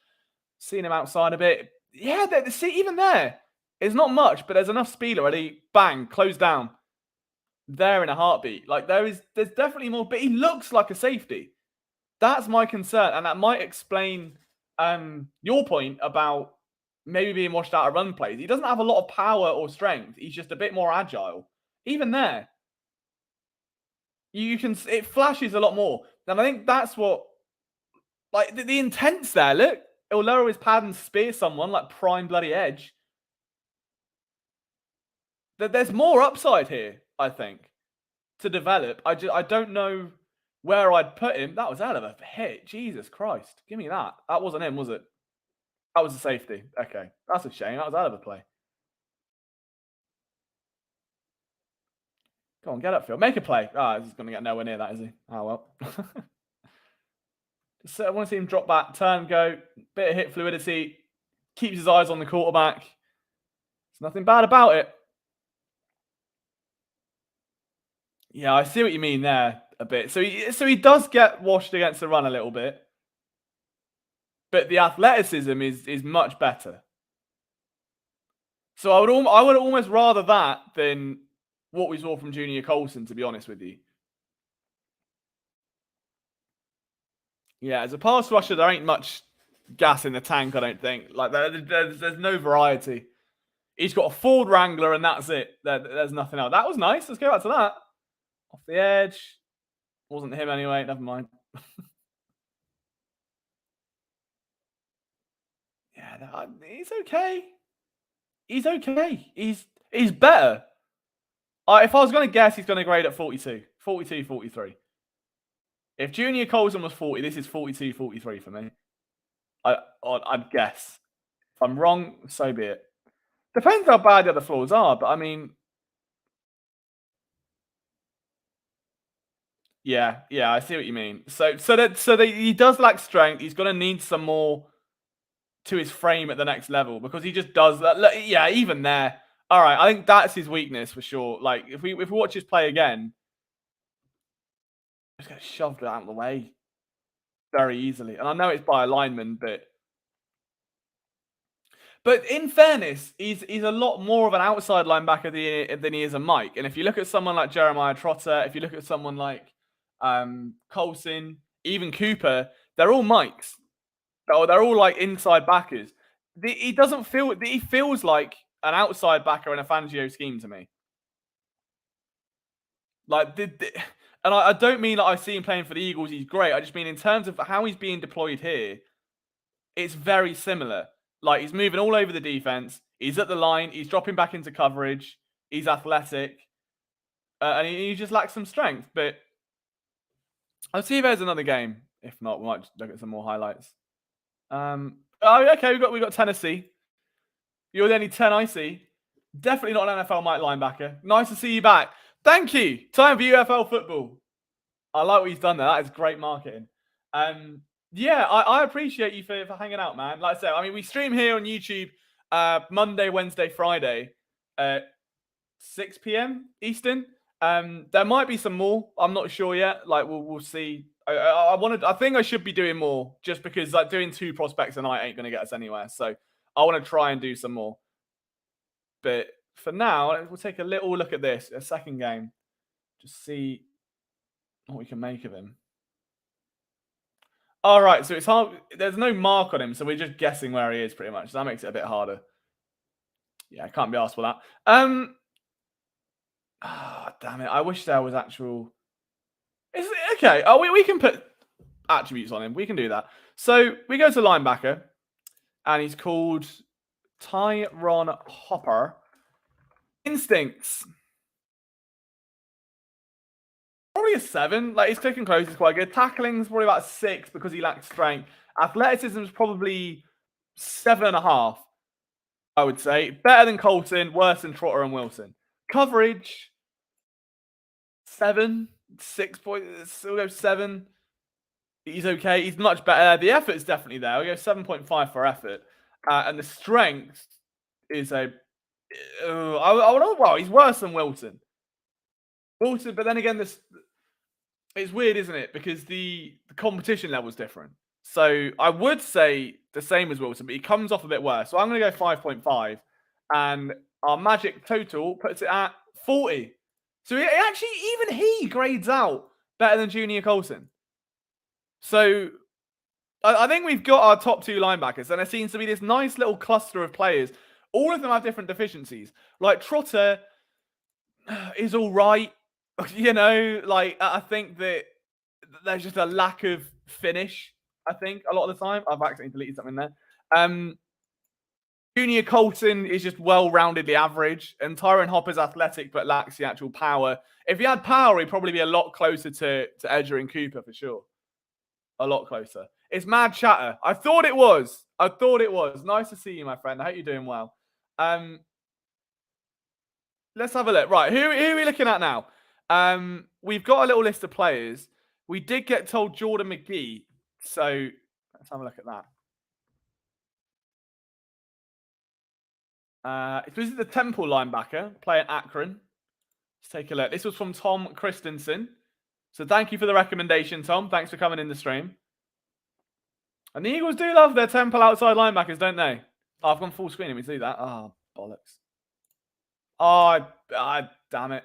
Seeing him outside a bit. Yeah. See, even there, it's not much, but there's enough speed already. Bang. Close down. There in a heartbeat. Like there's definitely more, but he looks like a safety. That's my concern, and that might explain your point about maybe being washed out of run plays. He doesn't have a lot of power or strength. He's just a bit more agile. Even there, it flashes a lot more. And I think that's what, like the intent's there. Look, he'll lower his pad and spear someone like prime bloody edge. There's more upside here, I think, to develop. I don't know where I'd put him. That was a hell of a hit. Jesus Christ. Give me that. That wasn't him, was it? That was a safety. Okay. That's a shame. That was a hell of a play. Go on, get upfield. Make a play. He's going to get nowhere near that, is he? Oh, well. I want to see him drop back, turn, go. Bit of hit fluidity. Keeps his eyes on the quarterback. There's nothing bad about it. Yeah, I see what you mean there a bit. So he does get washed against the run a little bit. But the athleticism is much better. So I would almost rather that than what we saw from Junior Colson, to be honest with you. Yeah, as a pass rusher, there ain't much gas in the tank, I don't think. Like there's no variety. He's got a Ford Wrangler and that's it. There's nothing else. That was nice. Let's go back to that. Off the edge. Wasn't him anyway. Never mind. Yeah, he's okay. He's okay. He's better. If I was going to guess, he's going to grade at 42. 42, 43. If Junior Colson was 40, this is 42, 43 for me. I'd guess. If I'm wrong, so be it. Depends how bad the other flaws are, but I mean... Yeah, I see what you mean. So he does lack strength. He's going to need some more to his frame at the next level because he just does that. Yeah, even there. All right, I think that's his weakness for sure. Like if we watch his play again, just get shoved out of the way very easily. And I know it's by a lineman, but in fairness, he's a lot more of an outside linebacker than he is a Mike. And if you look at someone like Jeremiah Trotter, if you look at someone like Colson, even Cooper, they're all Mikes. They're all like inside backers. He doesn't feel... He feels like an outside backer in a Fangio scheme to me. Like, and I don't mean that I see him playing for the Eagles. He's great. I just mean in terms of how he's being deployed here, it's very similar. Like, he's moving all over the defense. He's at the line. He's dropping back into coverage. He's athletic. And he just lacks some strength. But I'll see if there's another game. If not, we might look at some more highlights. Okay, we got Tennessee. You're the only 10 I see. Definitely not an NFL Mike linebacker. Nice to see you back. Thank you. Time for UFL football. I like what he's done there. That is great marketing. Yeah, I appreciate you for hanging out, man. Like I said, I mean, we stream here on YouTube Monday, Wednesday, Friday at 6 p.m. Eastern. There might be some more. I'm not sure yet. Like we'll see. I think I should be doing more just because like doing 2 prospects a night ain't going to get us anywhere. So I want to try and do some more. But for now, we'll take a little look at this, a second game. Just see what we can make of him. All right, so it's hard. There's no mark on him, so we're just guessing where he is pretty much. So that makes it a bit harder. Yeah, I can't be asked for that. Damn it. I wish there was actual... Okay, we can put attributes on him. We can do that. So we go to linebacker, and he's called Tyron Hopper. Instincts. Probably a 7. Like, his click and close is quite good. Tackling's probably about 6 because he lacks strength. Athleticism is probably 7.5, I would say. Better than Colson, worse than Trotter and Wilson. Coverage, 7. 6 points. We'll go 7. He's okay. He's much better. The effort's definitely there. We go 7.5 for effort. And the strength is well, he's worse than Wilson. But then again, it's weird, isn't it? Because the competition level is different. So I would say the same as Wilson, but he comes off a bit worse. So I'm going to go 5.5. And our magic total puts it at 40. So even he grades out better than Junior Colson. So I think we've got our top 2 linebackers, and there seems to be this nice little cluster of players. All of them have different deficiencies. Like Trotter is all right. Like I think that there's just a lack of finish, I think, a lot of the time. I've accidentally deleted something there. Junior Colson is just well-roundedly average, and Tyron Hopper's athletic but lacks the actual power. If he had power, he'd probably be a lot closer to Edger and Cooper for sure. A lot closer. It's mad chatter. I thought it was. Nice to see you, my friend. I hope you're doing well. Let's have a look. Right, who are we looking at now? We've got a little list of players. We did get told Jordan McGee, so let's have a look at that. This is the Temple linebacker playing Akron. Let's take a look. This was from Tom Christensen. So thank you for the recommendation, Tom. Thanks for coming in the stream. And the Eagles do love their Temple outside linebackers, don't they? Oh, I've gone full screen. Let me do that. Oh, bollocks. Oh, damn it.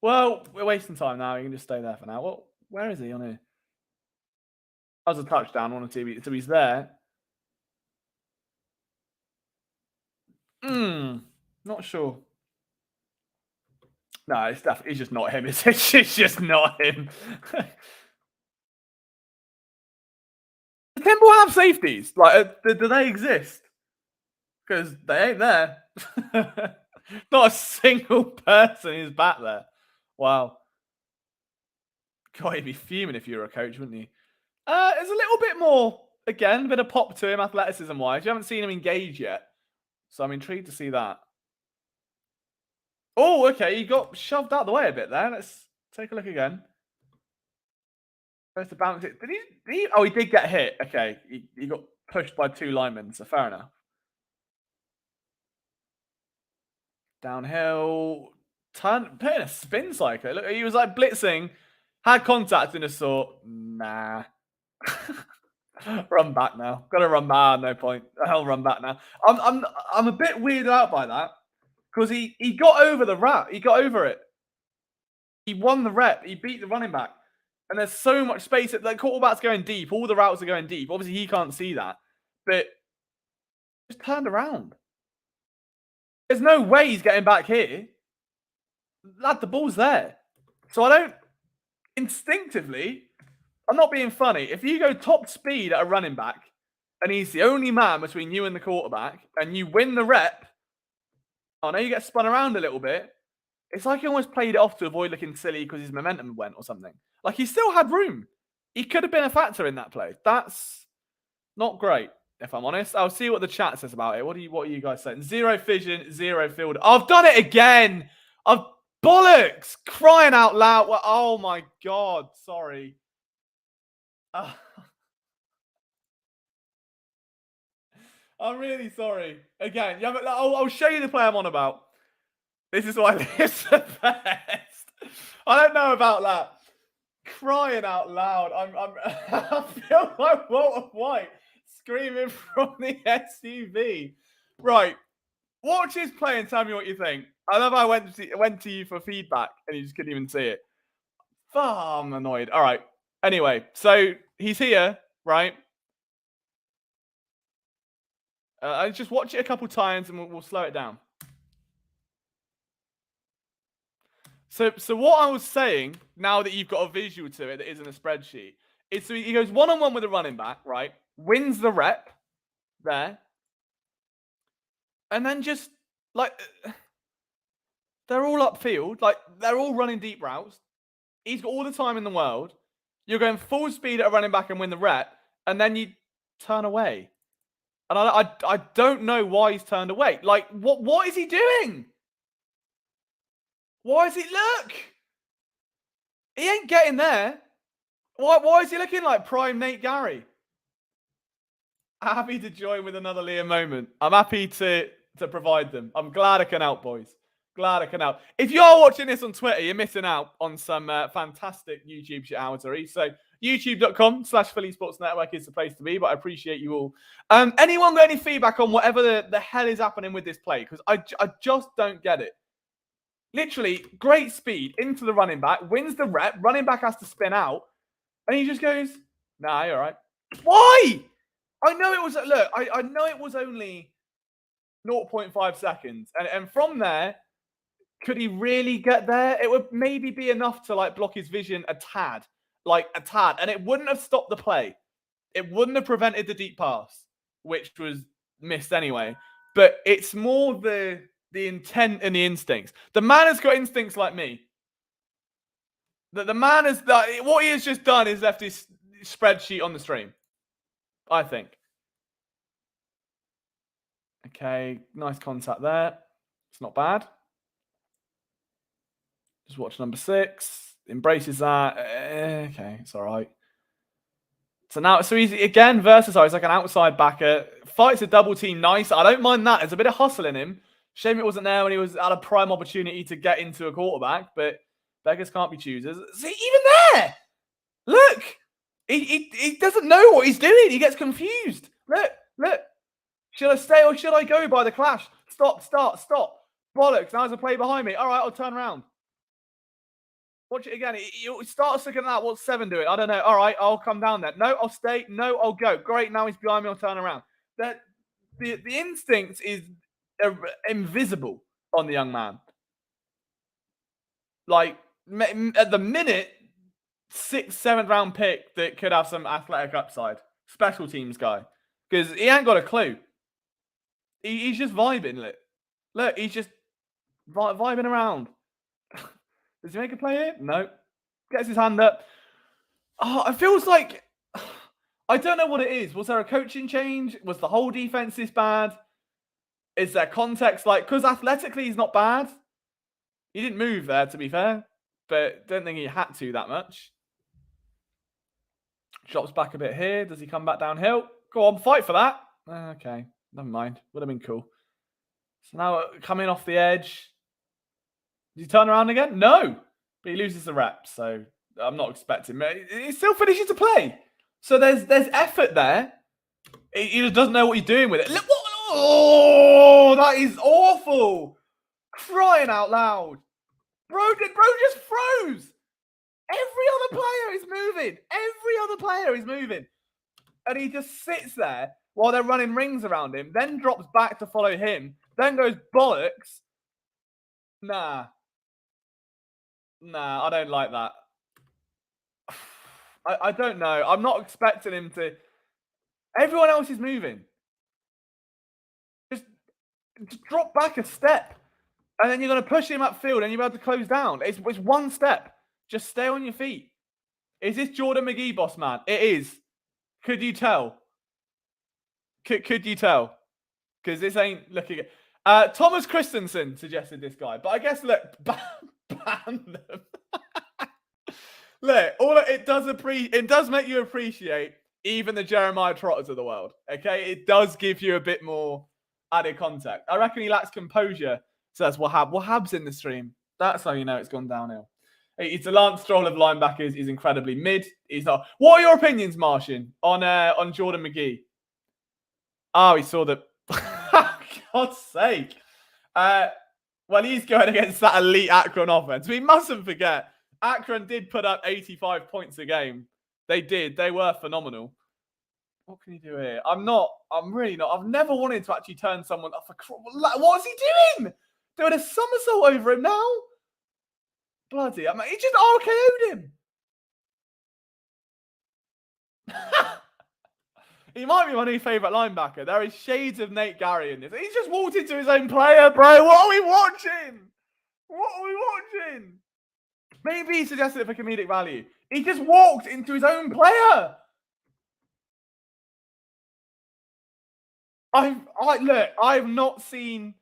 Well, we're wasting time now. You can just stay there for now. Where is he on here? That was a touchdown on a TV. So he's there. Not sure. No, it's just not him. It's just not him. Does Temple have safeties? Like, do they exist? Because they ain't there. Not a single person is back there. Wow. God, you'd be fuming if you were a coach, wouldn't you? There's a little bit more, again, a bit of pop to him athleticism-wise. You haven't seen him engage yet. So I'm intrigued to see that. Oh, okay. He got shoved out of the way a bit there. Let's take a look again. Goes to bounce it. Did he? Oh, he did get hit. Okay. He got pushed by 2 linemen, so fair enough. Downhill. Playing a spin cycle. Look, he was like blitzing. Had contact and just thought, nah. Run back now. Gotta run back. No point. I'll run back now. I'm a bit weirded out by that. Because he got over the route. He got over it. He won the rep. He beat the running back. And there's so much space. The quarterback's going deep. All the routes are going deep. Obviously, he can't see that. But just turned around. There's no way he's getting back here. Lad, the ball's there. So I don't... Instinctively, I'm not being funny. If you go top speed at a running back, and he's the only man between you and the quarterback, and you win the rep, I know you get spun around a little bit. It's like he almost played it off to avoid looking silly because his momentum went or something. Like, he still had room. He could have been a factor in that play. That's not great, if I'm honest. I'll see what the chat says about it. What are you guys saying? 0 vision, 0 field. I've done it again. Bollocks! Crying out loud. Well, oh, my God. Sorry. I'm really sorry. Again, I'll show you the play I'm on about. This is why this is the best. I don't know about that. Crying out loud. I feel like Walter White screaming from the SUV. Right. Watch this play and tell me what you think. I love how I went to you for feedback and you just couldn't even see it. Oh, I'm annoyed. All right. Anyway, so he's here, right? I just watch it a couple times and we'll slow it down. So what I was saying, now that you've got a visual to it that isn't a spreadsheet, is so he goes one-on-one with a running back, right? Wins the rep there. And then just, like, they're all upfield. Like, they're all running deep routes. He's got all the time in the world. You're going full speed at a running back and win the rep. And then you turn away. And I don't know why he's turned away. Like, what is he doing? Why is it? Look! He ain't getting there. Why is he looking like prime Nate Gary? Happy to join with another Liam moment. I'm happy to provide them. I'm glad I can help, boys. Glad I can help. If you are watching this on Twitter, you're missing out on some fantastic YouTube shit-outery. So youtube.com/Philly Sports Network is the place to be, but I appreciate you all. Anyone got any feedback on whatever the hell is happening with this play? Because I just don't get it. Literally, great speed into the running back, wins the rep, running back has to spin out, and he just goes, nah, you're all right. Why? I know it was, look, I know it was only 0.5 seconds. And from there, could he really get there? It would maybe be enough to like block his vision a tad. And it wouldn't have stopped the play. It wouldn't have prevented the deep pass, which was missed anyway. But it's more the intent and the instincts. The man has got instincts like me. The man has, what he has just done is left his spreadsheet on the stream, I think. Okay, nice contact there. It's not bad. Just watch number 6. Embraces that. Okay, it's all right. So he's again versatile. He's like an outside backer. Fights a double team nice. I don't mind that. There's a bit of hustle in him. Shame it wasn't there when he was at a prime opportunity to get into a quarterback, but beggars can't be choosers. See, even there, look, he doesn't know what he's doing. He gets confused. Look. Should I stay or should I go by the clash? Stop. Bollocks. Now there's a play behind me. All right, I'll turn around. Watch it again. He starts looking at that. What's 7 doing? I don't know. All right, I'll come down there. No, I'll stay. No, I'll go. Great. Now he's behind me. I'll turn around. The instinct is invisible on the young man. Like, at the minute, 6th, 7th round pick that could have some athletic upside. Special teams guy. Because he ain't got a clue. He's just vibing. Look, he's just vibing around. Does he make a play here? No. Gets his hand up. Oh, it feels like... I don't know what it is. Was there a coaching change? Was the whole defense this bad? Is there context? Like, because athletically he's not bad. He didn't move there, to be fair. But don't think he had to that much. Drops back a bit here. Does he come back downhill? Go on, fight for that. Okay, never mind. Would have been cool. So now coming off the edge. Does he turn around again? No. But he loses the reps, so I'm not expecting. He still finishes the play. So there's effort there. He just doesn't know what he's doing with it. Look, oh, that is awful. Crying out loud. Bro just froze. Every other player is moving. And he just sits there while they're running rings around him, then drops back to follow him, then goes bollocks. Nah, I don't like that. I don't know. I'm not expecting him to... Everyone else is moving. Just drop back a step. And then you're going to push him upfield and you're able to close down. It's one step. Just stay on your feet. Is this Jordan McGee, boss man? It is. Could you tell? Could you tell? Because this ain't looking good. Thomas Christensen suggested this guy. But I guess, look, ban them. Look, it does make you appreciate even the Jeremiah Trotters of the world. Okay? It does give you a bit more added context. I reckon he lacks composure. So that's Wahab. Wahab's in the stream. That's how you know it's gone downhill. It's a Lance Stroll of linebackers. He's incredibly mid. He's not. What are your opinions, Martian, on Jordan McGee? Oh, he saw the... God's sake. Well, he's going against that elite Akron offense. We mustn't forget, Akron did put up 85 points a game. They did. They were phenomenal. What can you do here? I'm really not. I've never wanted to actually turn someone off. What is he doing? Doing a somersault over him now? Bloody, he just RKO'd him. He might be my new favourite linebacker. There is shades of Nate Gary in this. He's just walked into his own player, bro. What are we watching? Maybe he suggested it for comedic value. He just walked into his own player. I've not seen...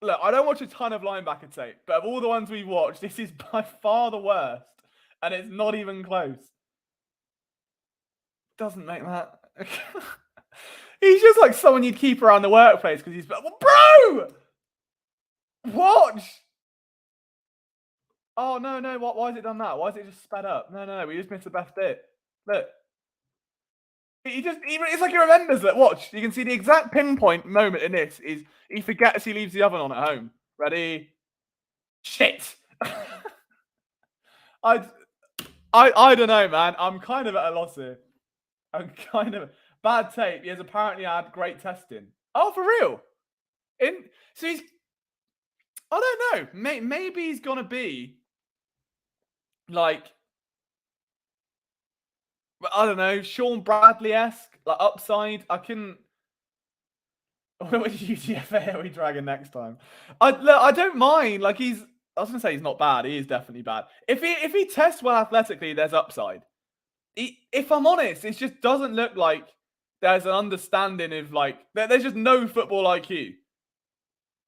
Look, I don't watch a ton of linebacker tape, but of all the ones we've watched, this is by far the worst. And it's not even close. doesn't make that. He's just like someone you'd keep around the workplace because he's... Bro! Watch! Oh, no. Why has it done that? Why has it just sped up? No. We just missed the best bit. Look. It's like he remembers that. Watch. You can see the exact pinpoint moment in this is he forgets he leaves the oven on at home. Ready? Shit. I don't know, man. I'm kind of at a loss here. I'm kind of bad tape. He has apparently had great testing. Oh, for real? So he's... I don't know. Maybe he's gonna be like... I don't know, Sean Bradley-esque, like upside. I can. Which UTFA are we dragging next time? I don't mind. Like I was gonna say he's not bad. He is definitely bad. If he tests well athletically, there's upside. If I'm honest, it just doesn't look like there's an understanding of like there's just no football IQ.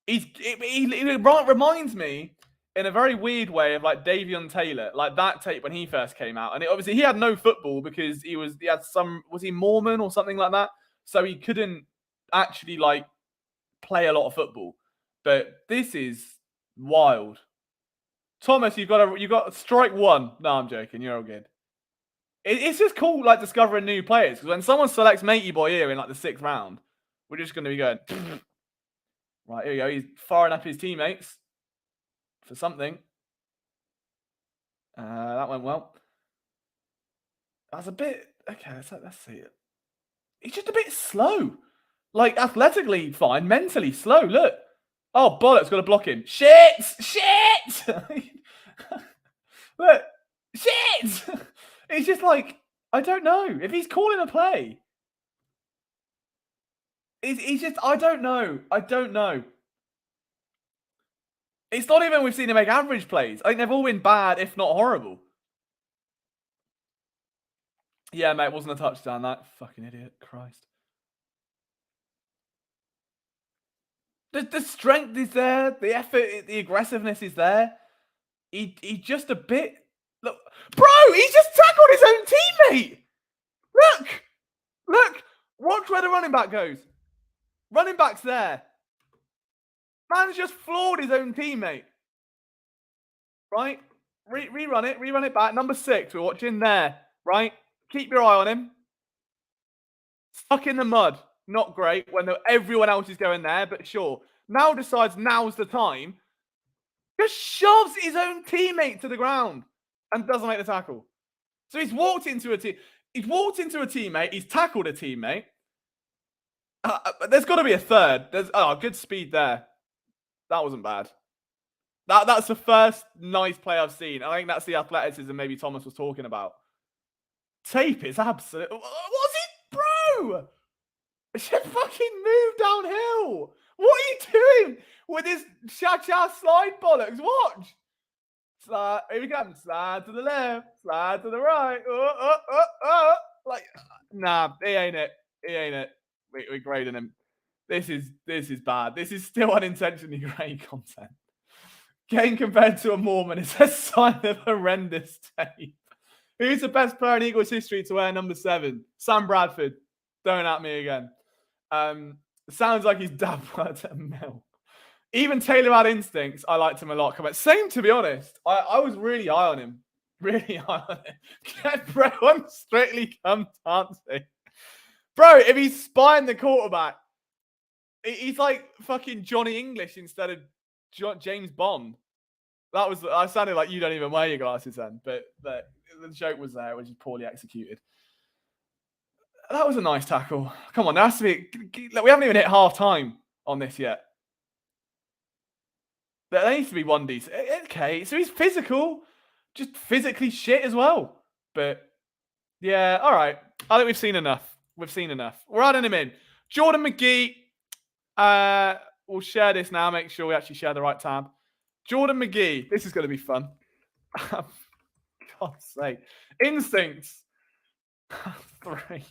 He reminds me in a very weird way of like Davion Taylor, like that tape when he first came out. And obviously he had no football because he had was he Mormon or something like that? So he couldn't actually like play a lot of football. But this is wild. Thomas, you've got strike one. No, I'm joking. You're all good. It's just cool like discovering new players. Because when someone selects Matey Boy here in like the 6th round, we're just going to be going, right, here we go. He's firing up his teammates for something. That went well. That's a bit... Okay, let's see it. He's just a bit slow. Like, athletically fine, mentally slow. Look. Oh, bollocks, got to block him. Shit! Look. Shit! It's just like, I don't know. If he's calling a play. He's just... I don't know. It's not even we've seen him make average plays. I think they've all been bad, if not horrible. Yeah, mate, wasn't a touchdown, that fucking idiot. Christ. The strength is there. The effort, the aggressiveness is there. He just a bit... Look, bro, he's just tackled his own teammate. Look. Watch where the running back goes. Running back's there. Man's just floored his own teammate. Right? Rerun it back. Number 6, we're watching there. Right? Keep your eye on him. Stuck in the mud. Not great when everyone else is going there, but sure. Now decides now's the time. Just shoves his own teammate to the ground and doesn't make the tackle. So he's walked into a teammate. He's tackled a teammate. There's got to be a third. There's good speed there. That wasn't bad. That's the first nice play I've seen. I think that's the athleticism maybe Thomas was talking about. Tape is absolute. What's it, bro? Should fucking move downhill. What are you doing with this cha-cha slide bollocks? Watch. Slide. Here we come. Slide to the left. Slide to the right. Like, nah, he ain't it. We're grading him. This is bad. This is still unintentionally great content. Getting compared to a Mormon is a sign of horrendous tape. Who's the best player in Eagles history to wear number 7? Sam Bradford. Don't at me again. Sounds like he's dad worked at a mill. Even Taylor had instincts. I liked him a lot. Same, to be honest. I was really high on him. Really high on him. Get bro on Strictly Come Dancing. Bro, if he's spying the quarterback, he's like fucking Johnny English instead of James Bond. I sounded like you don't even wear your glasses then, but the joke was there, which is poorly executed. That was a nice tackle. Come on, there has to be... We haven't even hit half time on this yet. There needs to be one decent... Okay, so he's physical. Just physically shit as well. But, yeah, all right. I think we've seen enough. We're adding him in. Jordan McGee. We'll share this now. Make sure we actually share the right tab. Jordan McGee. This is going to be fun. God's sake. Instincts. 3.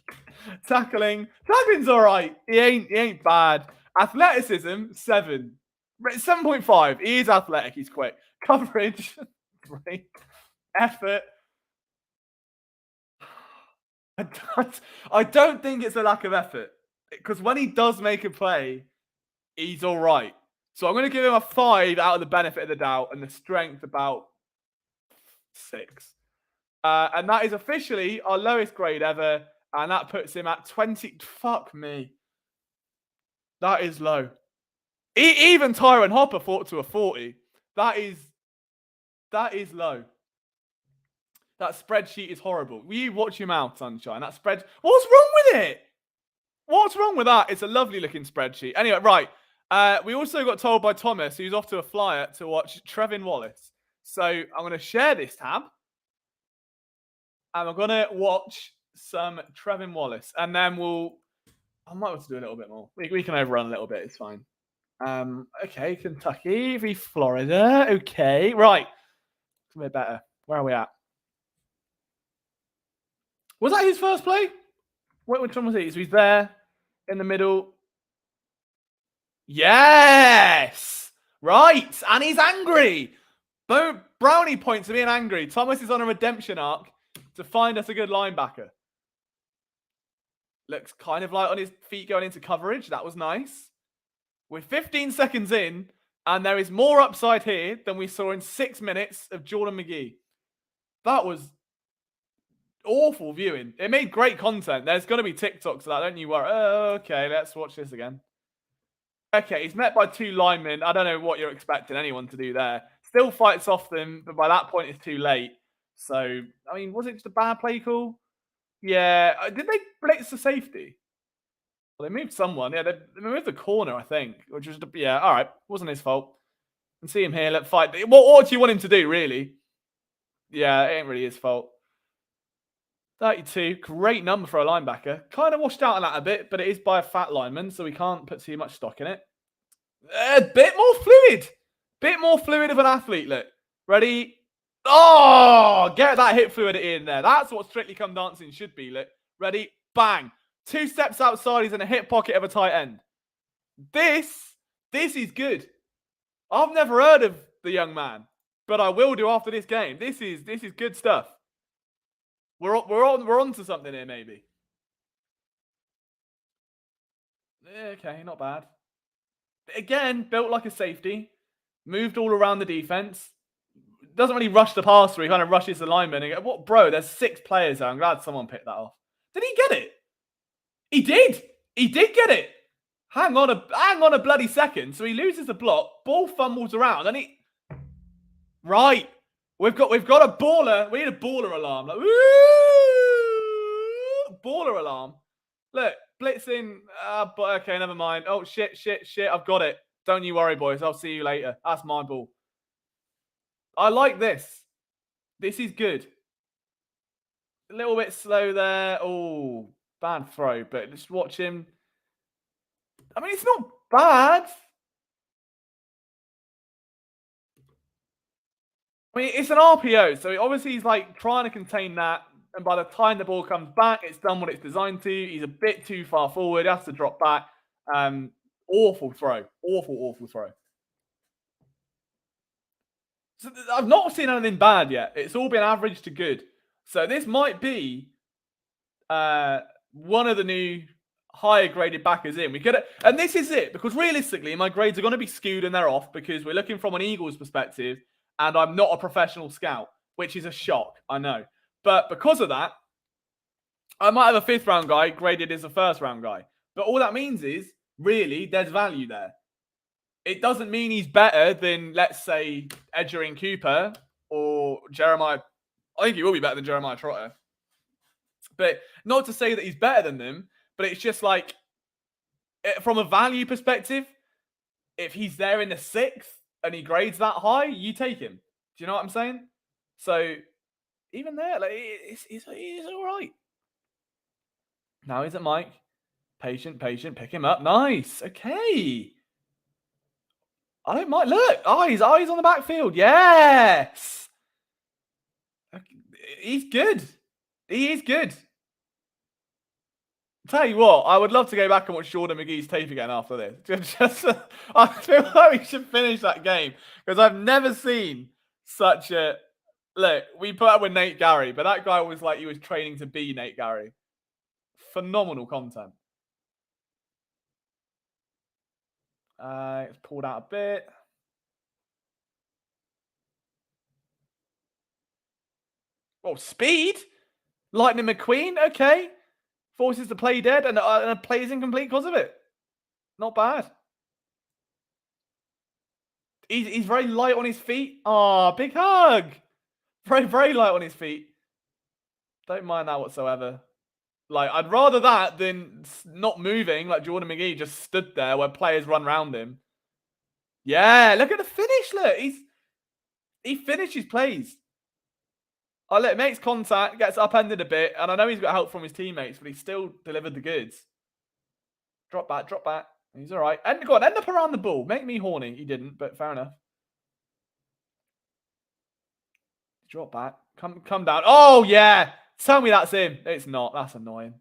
Tackling's all right. He ain't bad. Athleticism, 7. 7.5. He is athletic. He's quick. Coverage, 3. Effort. I don't think it's a lack of effort. Because when he does make a play, he's all right. So I'm going to give him a 5 out of the benefit of the doubt and the strength about 6. And that is officially our lowest grade ever. And that puts him at 20. Fuck me. That is low. Even Tyron Hopper fought to a 40. That is low. That spreadsheet is horrible. You watch your mouth, Sunshine. That spread. What's wrong with it? What's wrong with that? It's a lovely looking spreadsheet. Anyway, right. We also got told by Thomas, who's off to a flyer, to watch Trevin Wallace. So I'm going to share this tab. And I'm going to watch some Trevin Wallace. And then I might have to do a little bit more. We can overrun a little bit. It's fine. Okay, Kentucky v Florida. Okay, right. It's a bit better. Where are we at? Was that his first play? Which one was he? So he's there in the middle. Yes! Right. And he's angry. Boom. Brownie points for being angry. Thomas is on a redemption arc to find us a good linebacker. Looks kind of like on his feet going into coverage. That was nice. We're 15 seconds in, and there is more upside here than we saw in 6 minutes of Jordan McGee. That was awful viewing. It made great content. There's going to be TikToks of that, don't you worry. Oh, okay, let's watch this again. Okay, he's met by 2 linemen. I don't know what you're expecting anyone to do there. Still fights off them, but by that point, it's too late. So, I mean, was it just a bad play call? Yeah. Did they blitz the safety? Well, they moved someone. Yeah, they moved the corner, I think. Which was, yeah, all right. Wasn't his fault. And see him here. Let's fight. What do you want him to do, really? Yeah, it ain't really his fault. 32. Great number for a linebacker. Kind of washed out on that a bit, but it is by a fat lineman, so we can't put too much stock in it. A bit more fluid. Bit more fluid of an athlete, look. Ready? Oh, get that hip fluidity in there. That's what Strictly Come Dancing should be, look. Ready? Bang. 2 steps outside, he's in a hip pocket of a tight end. This is good. I've never heard of the young man, but I will do after this game. This is good stuff. We're on to something here, maybe. Okay, not bad. Again, built like a safety. Moved all around the defense. Doesn't really rush the pass through. He kind of rushes the lineman. And what, bro? There's 6 players there. I'm glad someone picked that off. Did he get it? He did. He did get it. Hang on a bloody second. So he loses the block. Ball fumbles around, and he. Right. We've got a baller. We need a baller alarm. Like, woo! Baller alarm. Look, blitzing. But okay, never mind. Oh shit! I've got it. Don't you worry, boys. I'll see you later. That's my ball. I like this. This is good. A little bit slow there. Oh, bad throw. But just watch him. I mean, it's not bad. I mean, it's an RPO, so obviously he's like trying to contain that. And by the time the ball comes back, it's done what it's designed to. He's a bit too far forward. He has to drop back. Awful throw. Awful throw. So I've not seen anything bad yet. It's all been average to good. So this might be one of the new higher graded backers in. And this is it, because realistically, my grades are going to be skewed and they're off because we're looking from an Eagles perspective, and I'm not a professional scout, which is a shock, I know. But because of that, I might have a 5th round guy graded as a 1st round guy. But all that means is, really, there's value there. It doesn't mean he's better than, let's say, Edgerrin Cooper or Jeremiah. I think he will be better than Jeremiah Trotter. But not to say that he's better than them, but it's just like, from a value perspective, if he's there in the 6th and he grades that high, you take him. Do you know what I'm saying? So, even there, like, he's all right. Now he's at Mike. Patient. Pick him up. Nice. Okay. I don't mind. Look. Eyes on the backfield. Yes. He's good. He is good. Tell you what, I would love to go back and watch Jordan McGee's tape again after this. I feel like we should finish that game because I've never seen such a... Look, we put up with Nate Gary, but that guy was like he was training to be Nate Gary. phenomenal content. It's pulled out a bit. Oh, speed. Lightning McQueen. Okay. Forces the play dead and a play is incomplete because of it. Not bad. He's very light on his feet. Oh, big hug. Very, very light on his feet. Don't mind that whatsoever. Like, I'd rather that than not moving, like Jordan McGee just stood there where players run around him. Yeah, look at the finish. Look, he finishes plays. Oh, look, makes contact, gets upended a bit, and I know he's got help from his teammates, but he still delivered the goods. Drop back, drop back. He's all right. And go on, end up around the ball. Make me horny. He didn't, but fair enough. Drop back. Come down. Oh, yeah. Tell me that's him. It's not. That's annoying.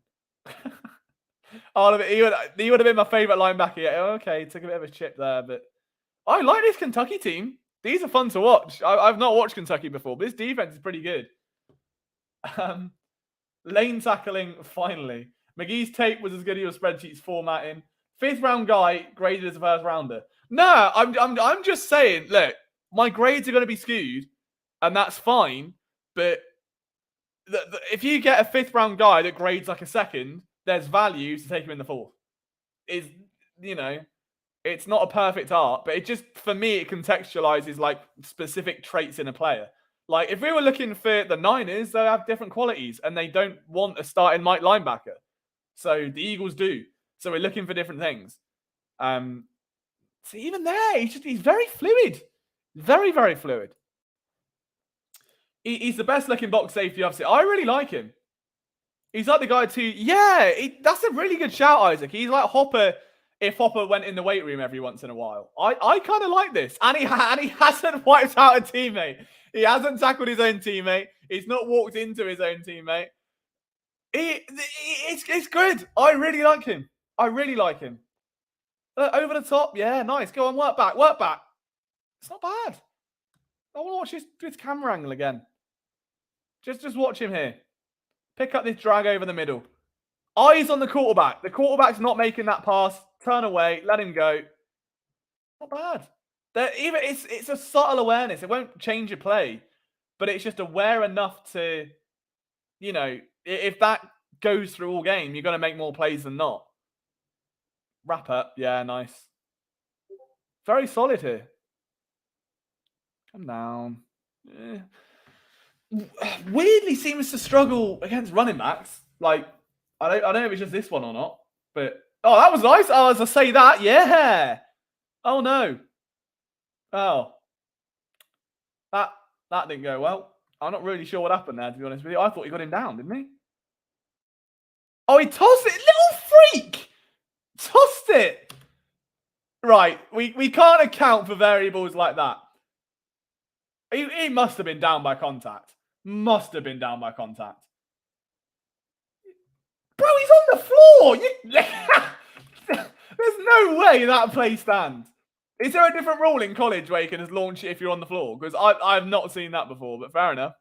Oh, he would have been my favourite linebacker. Yeah, okay, took a bit of a chip there, but I like this Kentucky team. These are fun to watch. I've not watched Kentucky before, but this defense is pretty good. Lane tackling, finally. McGee's tape was as good as your spreadsheet's formatting. 5th round guy graded as a first rounder. No, I'm just saying, look, my grades are going to be skewed, and that's fine. But if you get a 5th round guy that grades like a second, there's value to take him in the 4th. It's not a perfect art, but it just, for me, it contextualizes like specific traits in a player. Like if we were looking for the Niners, they have different qualities and they don't want a starting Mike linebacker. So the Eagles do. So we're looking for different things. So even there, he's very fluid. Very, very fluid. He's the best looking box safety I've seen. I really like him. He's like the guy too. Yeah, that's a really good shout, Isaac. He's like Hopper if Hopper went in the weight room every once in a while. I kind of like this. And he hasn't wiped out a teammate. He hasn't tackled his own teammate. He's not walked into his own teammate. It's good. I really like him. I really like him. Over the top. Yeah, nice. Go on, work back. Work back. It's not bad. I want to watch his camera angle again. Just watch him here. Pick up this drag over the middle. Eyes on the quarterback. The quarterback's not making that pass. Turn away. Let him go. Not bad. It's a subtle awareness. It won't change your play, but it's just aware enough to, if that goes through all game, you're going to make more plays than not. Wrap up. Yeah, nice. Very solid here. Come down. Weirdly seems to struggle against running backs. Like, I don't know if it's just this one or not, but that was nice. Oh, as I say that, yeah. Oh no. Oh, that didn't go well. I'm not really sure what happened there, to be honest with you. I thought he got him down, didn't he? Oh, he tossed it. Little freak. Tossed it. Right. We can't account for variables like that. He must have been down by contact. Must have been down by contact. Bro, he's on the floor. There's no way that play stands. Is there a different rule in college where you can just launch it if you're on the floor? Because I've not seen that before, but fair enough.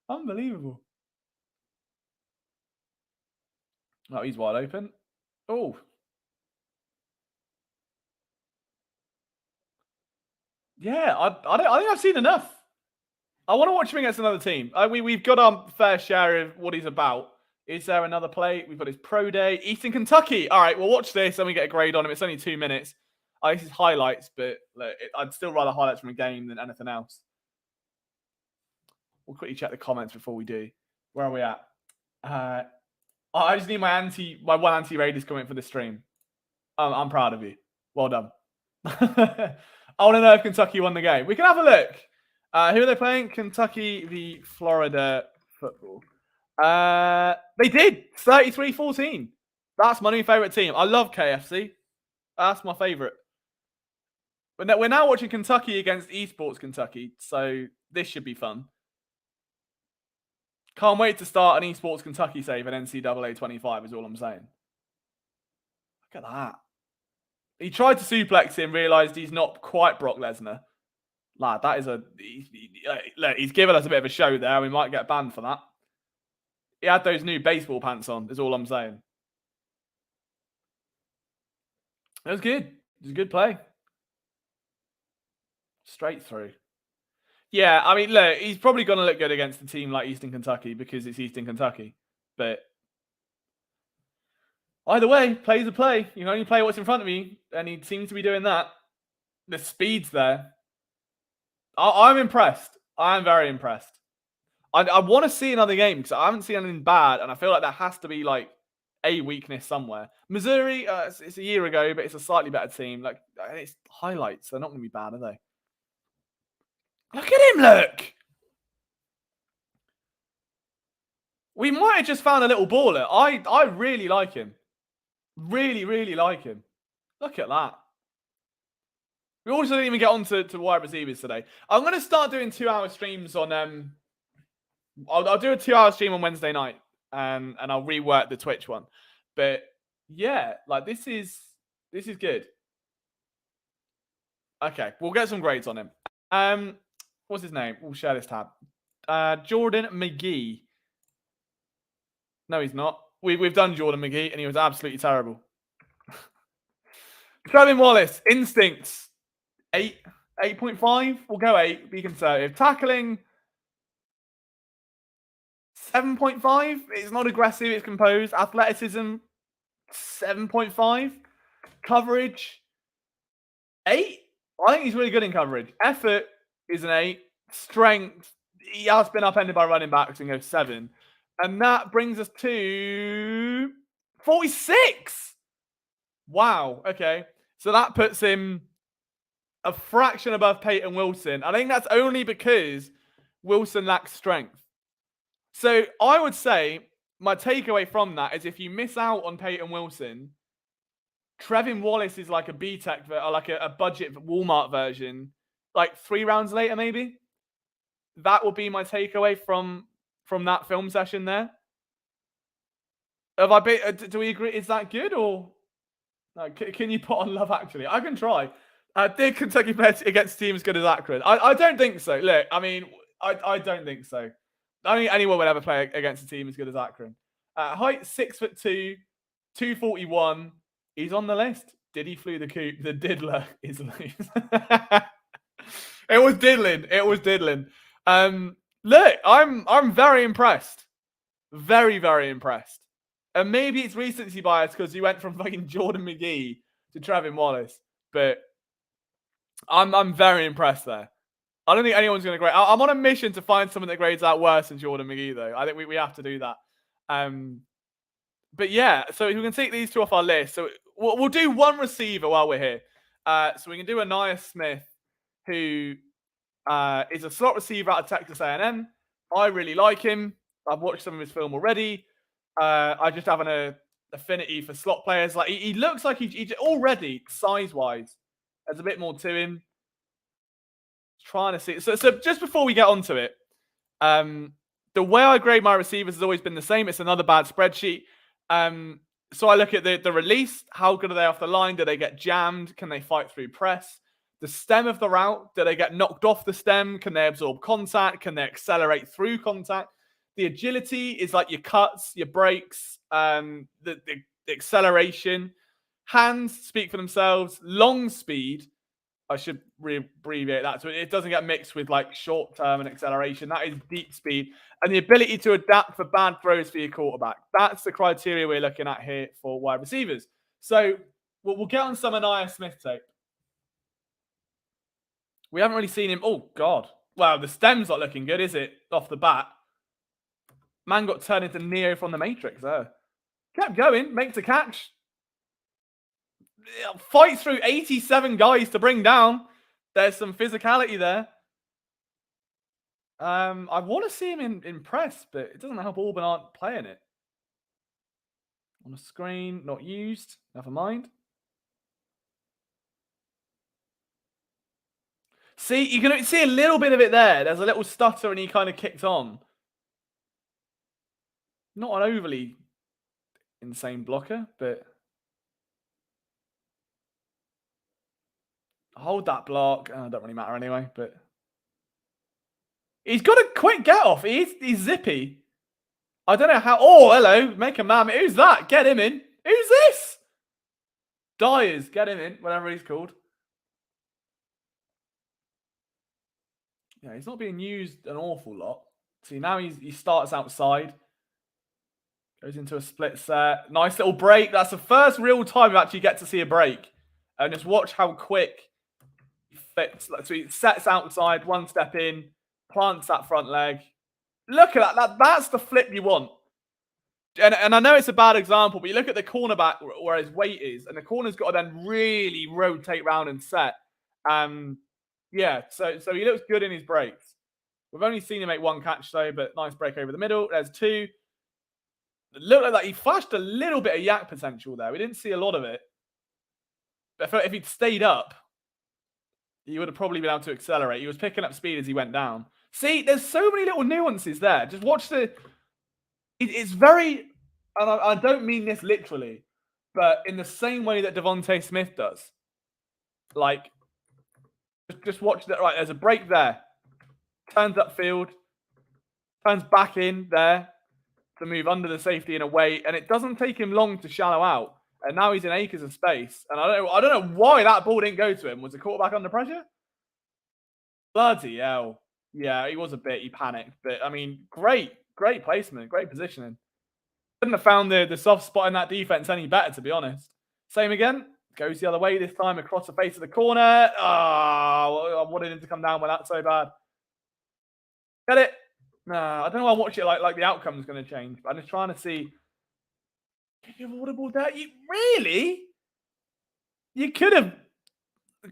Unbelievable. Oh, he's wide open. Oh. Yeah, I think I've seen enough. I want to watch him against another team. We've got our fair share of what he's about. Is there another play? We've got his pro day. Eastern Kentucky. All right, we'll watch this and we get a grade on him. It's only 2 minutes. This is highlights, but look, I'd still rather highlights from a game than anything else. We'll quickly check the comments before we do. Where are we at? I just need my one anti-Raiders comment for the stream. I'm proud of you. Well done. I want to know if Kentucky won the game. We can have a look. Who are they playing? Kentucky v. Florida football. They did 33-14. That's my new favorite team. I love KFC. That's my favorite. But we're now watching Kentucky against Esports Kentucky, so this should be fun. Can't wait to start an Esports Kentucky save at NCAA 25 is all I'm saying. Look at that. He tried to suplex him, realised he's not quite Brock Lesnar. Lad, that is he's given us a bit of a show there. We might get banned for that. He had those new baseball pants on, is all I'm saying. It was good. It was a good play. Straight through. Yeah, I mean, look, he's probably going to look good against a team like Eastern Kentucky because it's Eastern Kentucky. But either way, play's a play. You can only play what's in front of you, and he seems to be doing that. The speed's there. I'm impressed. I'm very impressed. I want to see another game because I haven't seen anything bad, and I feel like there has to be like a weakness somewhere. Missouri, it's a year ago, but it's a slightly better team. Like it's highlights; they're not going to be bad, are they? Look at him! Look. We might have just found a little baller. I really like him. Really, really like him. Look at that. We also didn't even get on to wide receivers today. I'm going to start doing 2-hour streams on... I'll do a 2-hour stream on Wednesday night, and I'll rework the Twitch one. But yeah, like this is good. Okay, we'll get some grades on him. What's his name? We'll share this tab. Jordan McGee. No, he's not. We've done Jordan McGee, and he was absolutely terrible. Trevin Wallace, instincts 8.5. We'll go 8. Be conservative. Tackling 7.5. It's not aggressive. It's composed. Athleticism 7.5. Coverage 8. I think he's really good in coverage. Effort is an 8. Strength, he has been upended by running backs and goes 7. And that brings us to 46. Wow. Okay. So that puts him a fraction above Peyton Wilson. I think that's only because Wilson lacks strength. So I would say my takeaway from that is if you miss out on Peyton Wilson, Trevin Wallace is like a B-Tech or like a budget Walmart version, like 3 rounds later maybe. That would be my takeaway from that film session there. Do we agree? Is that good or can you put on Love Actually? I can try. Did Kentucky play against teams good as Akron? I don't think so. Look, I mean, I don't think so. I don't think anyone would ever play against a team as good as Akron. Height 6'2", 241. He's on the list. Did he flew the coop? The diddler is loose. It was diddling. It was diddling. Look, I'm very impressed. Very, very impressed. And maybe it's recency bias because you went from fucking Jordan McGee to Trevin Wallace. But I'm very impressed there. I don't think anyone's going to grade. I'm on a mission to find someone that grades out worse than Jordan McGee, though. I think we have to do that. But yeah, so we can take these 2 off our list. So we'll do one receiver while we're here. So we can do Aniyah Smith, who is a slot receiver out of Texas A&M. I really like him. I've watched some of his film already. I just have an affinity for slot players. Like he looks like he already size-wise, there's a bit more to him. Trying to see. So just before we get onto it, the way I grade my receivers has always been the same. It's another bad spreadsheet. So I look at the release. How good are they off the line? Do they get jammed? Can they fight through press? The stem of the route. Do they get knocked off the stem? Can they absorb contact? Can they accelerate through contact? The agility is like your cuts, your breaks, the acceleration. Hands speak for themselves. Long speed. I should abbreviate that so it doesn't get mixed with like short term and acceleration. That is deep speed and the ability to adapt for bad throws for your quarterback. That's the criteria we're looking at here for wide receivers. So we'll get on some Aniyah Smith tape. We haven't really seen him. Oh God! Wow, the stem's not looking good, is it? Off the bat, man got turned into Neo from the Matrix. There, kept going, makes a catch. Fights through 87 guys to bring down. There's some physicality there. I want to see him in press, but it doesn't help Auburn aren't playing it. On the screen, not used. Never mind. See, you can see a little bit of it there. There's a little stutter and he kind of kicked on. Not an overly insane blocker, but... Hold that block. Oh, it don't really matter anyway, but... He's got a quick get-off. He's zippy. I don't know how. Oh, hello. Make a man. Who's that? Get him in. Who's this? Dyers. Get him in. Whatever he's called. Yeah, he's not being used an awful lot. See, now he starts outside. Goes into a split set. Nice little break. That's the first real time you actually get to see a break. And just watch how quick he fits. So he sets outside, one step in, plants that front leg. Look at that. That's the flip you want. And I know it's a bad example, but you look at the cornerback where his weight is, and the corner's got to then really rotate round and set. Yeah, so he looks good in his breaks. We've only seen him make one catch, though, but nice break over the middle. There's two. It looked like that. He flashed a little bit of yak potential there. We didn't see a lot of it. But if he'd stayed up, he would have probably been able to accelerate. He was picking up speed as he went down. See, there's so many little nuances there. Just watch the... It's very... And I don't mean this literally, but in the same way that Devontae Smith does. Like, just watch that. Right, there's a break there. Turns upfield. Turns back in there to move under the safety and away. And it doesn't take him long to shallow out. And now he's in acres of space. And I don't know why that ball didn't go to him. Was the quarterback under pressure? Bloody hell. Yeah, he was a bit. He panicked. But, I mean, great placement. Great positioning. Couldn't have found the soft spot in that defense any better, to be honest. Same again. Goes the other way this time across the face of the corner. Oh, I wanted him to come down with that so bad. Get it? No, I don't know why I watch it like the outcome's going to change. But I'm just trying to see. Did you have audible there? Really? You could have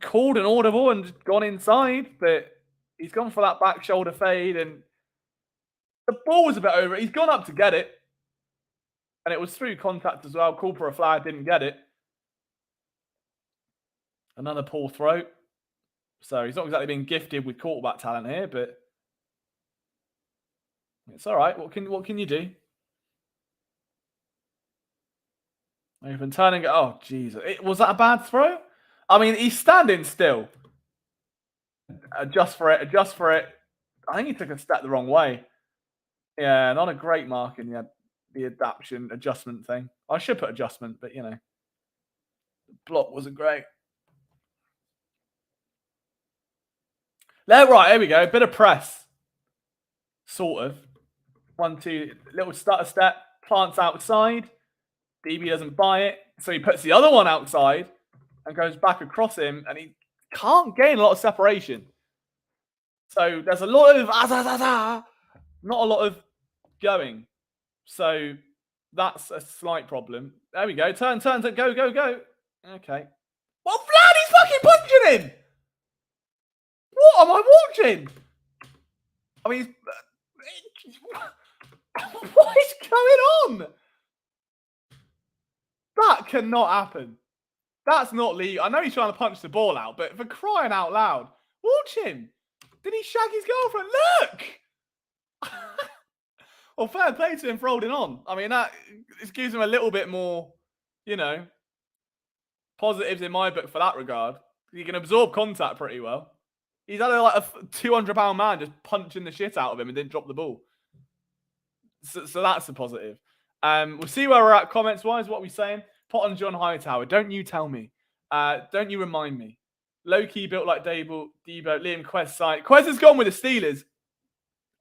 called an audible and just gone inside, but he's gone for that back shoulder fade, and the ball was a bit over it. He's gone up to get it, and it was through contact as well. Called for a flag, didn't get it. Another poor throw. So he's not exactly being gifted with quarterback talent here, but it's all right. What can you do? Open turning. Oh, Jesus. Was that a bad throw? I mean, he's standing still. Adjust for it. I think he took a step the wrong way. Yeah, not a great mark in the adjustment thing. I should put adjustment, but, you know. The block wasn't great. Right, here we go. Bit of press. Sort of. 1, 2, little stutter step. Plants outside. DB doesn't buy it, so he puts the other one outside and goes back across him, and he can't gain a lot of separation. So there's a lot of not a lot of going. So that's a slight problem. There we go. Turns and go. Okay. Well, Vlad, he's fucking punching him! What am I watching? I mean, what is going on? That cannot happen. That's not legal. I know he's trying to punch the ball out, but for crying out loud, watch him. Did he shag his girlfriend? Look! Well, fair play to him for holding on. I mean, that just gives him a little bit more, you know, positives in my book for that regard. He can absorb contact pretty well. He's had like a 200-pound man just punching the shit out of him and didn't drop the ball. So that's a positive. We'll see where we're at comments-wise. What are we saying? Pot on John Hightower. Don't you tell me. Don't you remind me. Low-key built like Debo, Liam Quest side. Quest has gone with the Steelers,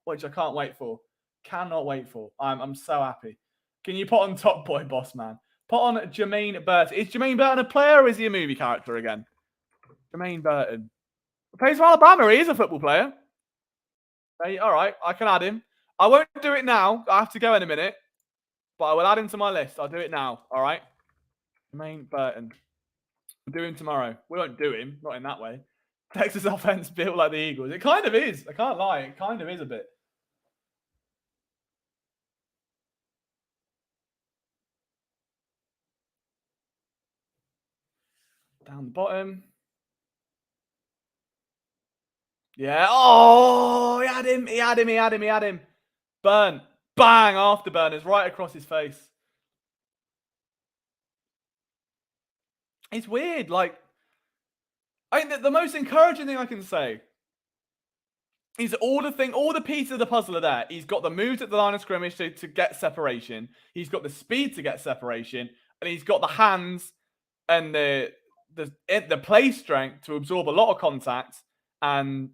which I can't wait for. Cannot wait for. I'm so happy. Can you put on Top Boy, boss man? Put on Jermaine Burton. Is Jermaine Burton a player or is he a movie character again? Jermaine Burton. He plays for Alabama. He is a football player. Hey, all right, I can add him. I won't do it now. I have to go in a minute. But I will add him to my list. I'll do it now. All right? Jermaine Burton. We'll do him tomorrow. We won't do him. Not in that way. Texas offense built like the Eagles. It kind of is. I can't lie. It kind of is a bit. Down the bottom. Yeah. Oh, he had him. Burn. Bang. Afterburners right across his face. It's weird. Like, I think the most encouraging thing I can say He's all the pieces of the puzzle are there. He's got the moves at the line of scrimmage to get separation. He's got the speed to get separation, and he's got the hands and the play strength to absorb a lot of contact and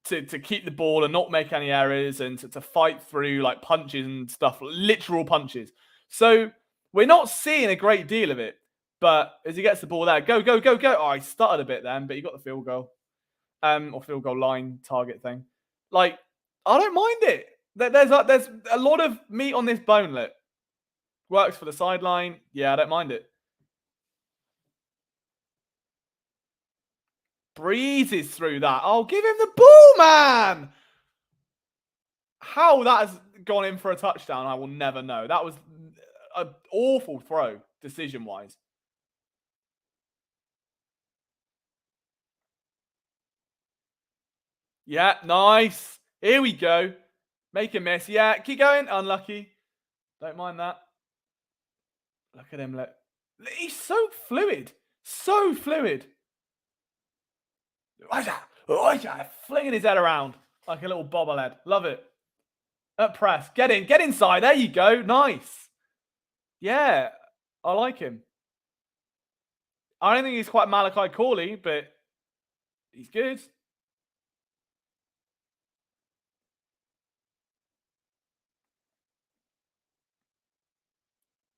to keep the ball and not make any errors and to fight through like punches and stuff, literal punches. So we're not seeing a great deal of it, but as he gets the ball there, go. Oh, he stuttered a bit then, but he got the field goal. Or field goal line target thing. Like, I don't mind it. There's a lot of meat on this bone. Look, works for the sideline. Yeah, I don't mind it. Breezes through that. I'll give him the ball, man. How that has gone in for a touchdown, I will never know. That was an awful throw, decision-wise. Yeah, nice. Here we go. Make a miss. Yeah, keep going. Unlucky. Don't mind that. Look at him. Look. He's so fluid. So fluid. Flinging his head around like a little bobblehead. Love it. At press. Get in. Get inside. There you go. Nice. Yeah, I like him. I don't think he's quite Malachi Corley, but he's good.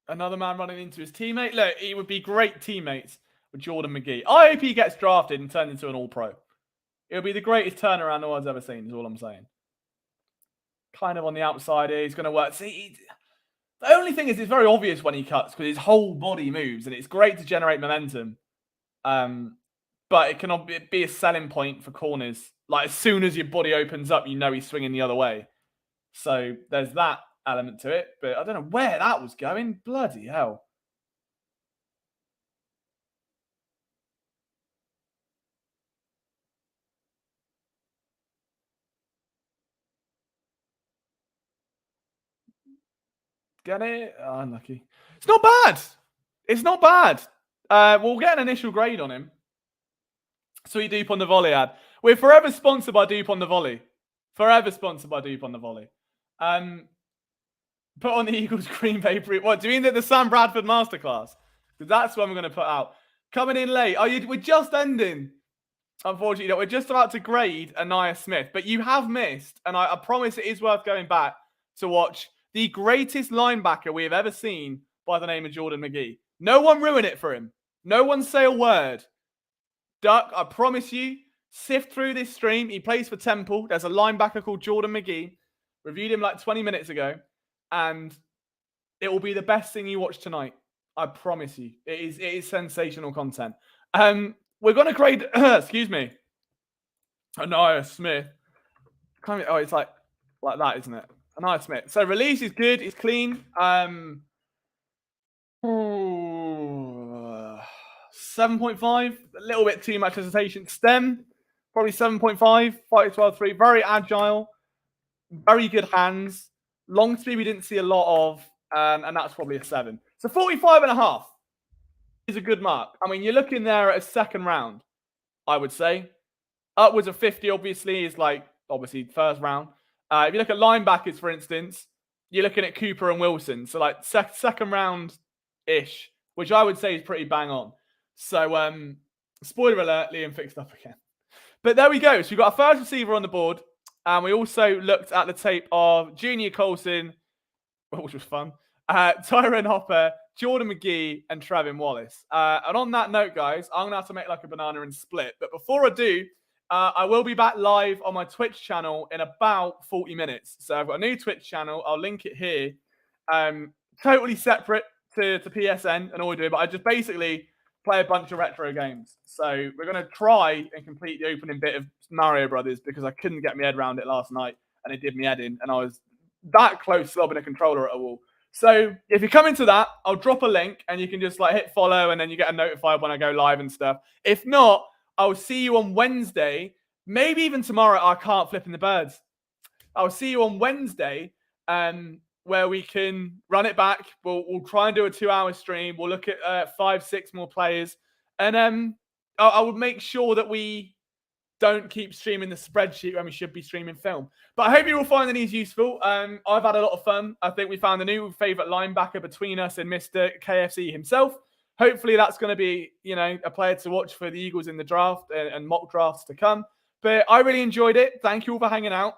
Another man running into his teammate. Look, he would be great teammates with Jordan McGee. I hope he gets drafted and turned into an all-pro. It would be the greatest turnaround the world's ever seen, is all I'm saying. Kind of on the outside here. He's going to work. See, the only thing is it's very obvious when he cuts because his whole body moves, and it's great to generate momentum. But it can be a selling point for corners. Like, as soon as your body opens up, you know he's swinging the other way. So there's that element to it, but I don't know where that was going. Bloody hell. Get it? Oh, unlucky. It's not bad. It's not bad. We'll get an initial grade on him. Sweet Dupe on the volley ad. We're forever sponsored by Dupe on the volley. Forever sponsored by Dupe on the volley. Put on the Eagles Green Bay. What, do you mean the Sam Bradford Masterclass? Because that's what I'm going to put out. Coming in late. We're just ending. Unfortunately, we're just about to grade Anaya Smith. But you have missed, and I promise it is worth going back to watch the greatest linebacker we have ever seen by the name of Jordan McGee. No one ruin it for him. No one say a word. Duck, I promise you, sift through this stream. He plays for Temple. There's a linebacker called Jordan McGee. Reviewed him like 20 minutes ago. And it will be the best thing you watch tonight. I promise you. It is sensational content. We're going to grade, excuse me, Anaya Smith. It's like that, isn't it? Anaya Smith. So release is good. It's clean. 7.5. A little bit too much hesitation. Stem, probably 7.5. Fight 12-3. Very agile. Very good hands. Long speed we didn't see a lot of. And that's probably a 7. So 45.5 is a good mark. I mean, you're looking there at a second round, I would say. Upwards of 50, obviously, is like, obviously, first round. If you look at linebackers, for instance, you're looking at Cooper and Wilson. So, like, second round-ish, which I would say is pretty bang on. So, spoiler alert, Liam fixed up again. But there we go. So, we've got our first receiver on the board. And we also looked at the tape of Junior Colson, which was fun, Tyron Hopper, Jordan McGee, and Trevin Wallace. And on that note, guys, I'm going to have to make like a banana and split. But before I do, I will be back live on my Twitch channel in about 40 minutes. So I've got a new Twitch channel. I'll link it here. Totally separate to PSN and all we do. But I just basically play a bunch of retro games. So we're going to try and complete the opening bit of Mario Brothers because I couldn't get my head around it last night. And it did me head in. And I was that close to lobbing a controller at a wall. So if you come into that, I'll drop a link and you can just like hit follow and then you get notified when I go live and stuff. If not, I'll see you on Wednesday, maybe even tomorrow. I can't flip in the birds. I'll see you on Wednesday where we can run it back. We'll try and do a 2-hour stream. We'll look at 5-6 more players. And I would make sure that we don't keep streaming the spreadsheet when we should be streaming film. But I hope you're all finding these useful. I've had a lot of fun. I think we found a new favourite linebacker between us and Mr. KFC himself. Hopefully that's going to be, a player to watch for the Eagles in the draft and mock drafts to come. But I really enjoyed it. Thank you all for hanging out.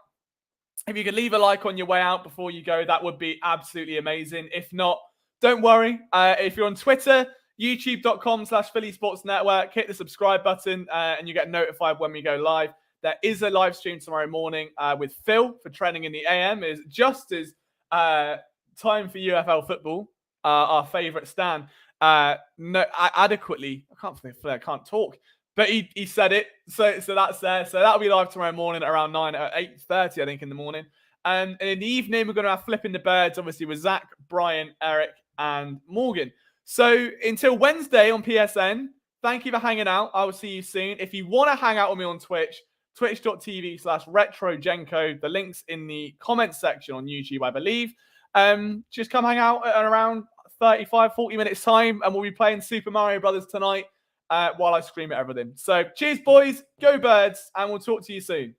If you could leave a like on your way out before you go, that would be absolutely amazing. If not, don't worry. If you're on Twitter, youtube.com/Philly Sports Network, hit the subscribe button and you get notified when we go live. There is a live stream tomorrow morning with Phil for Trending in the AM. It's just as time for UFL football, our favourite Stan. Adequately, I can't talk, but he said it. So that's there. So that'll be live tomorrow morning at around 8:30, I think, in the morning. And in the evening, we're going to have Flipping the Birds, obviously, with Zach, Brian, Eric, and Morgan. So until Wednesday on PSN, thank you for hanging out. I will see you soon. If you want to hang out with me on Twitch, twitch.tv/RetroJenko. The link's in the comments section on YouTube, I believe. Just come hang out at around 35-40 minutes time, and we'll be playing Super Mario Brothers tonight while I scream at everything. So cheers, boys. Go Birds, and we'll talk to you soon.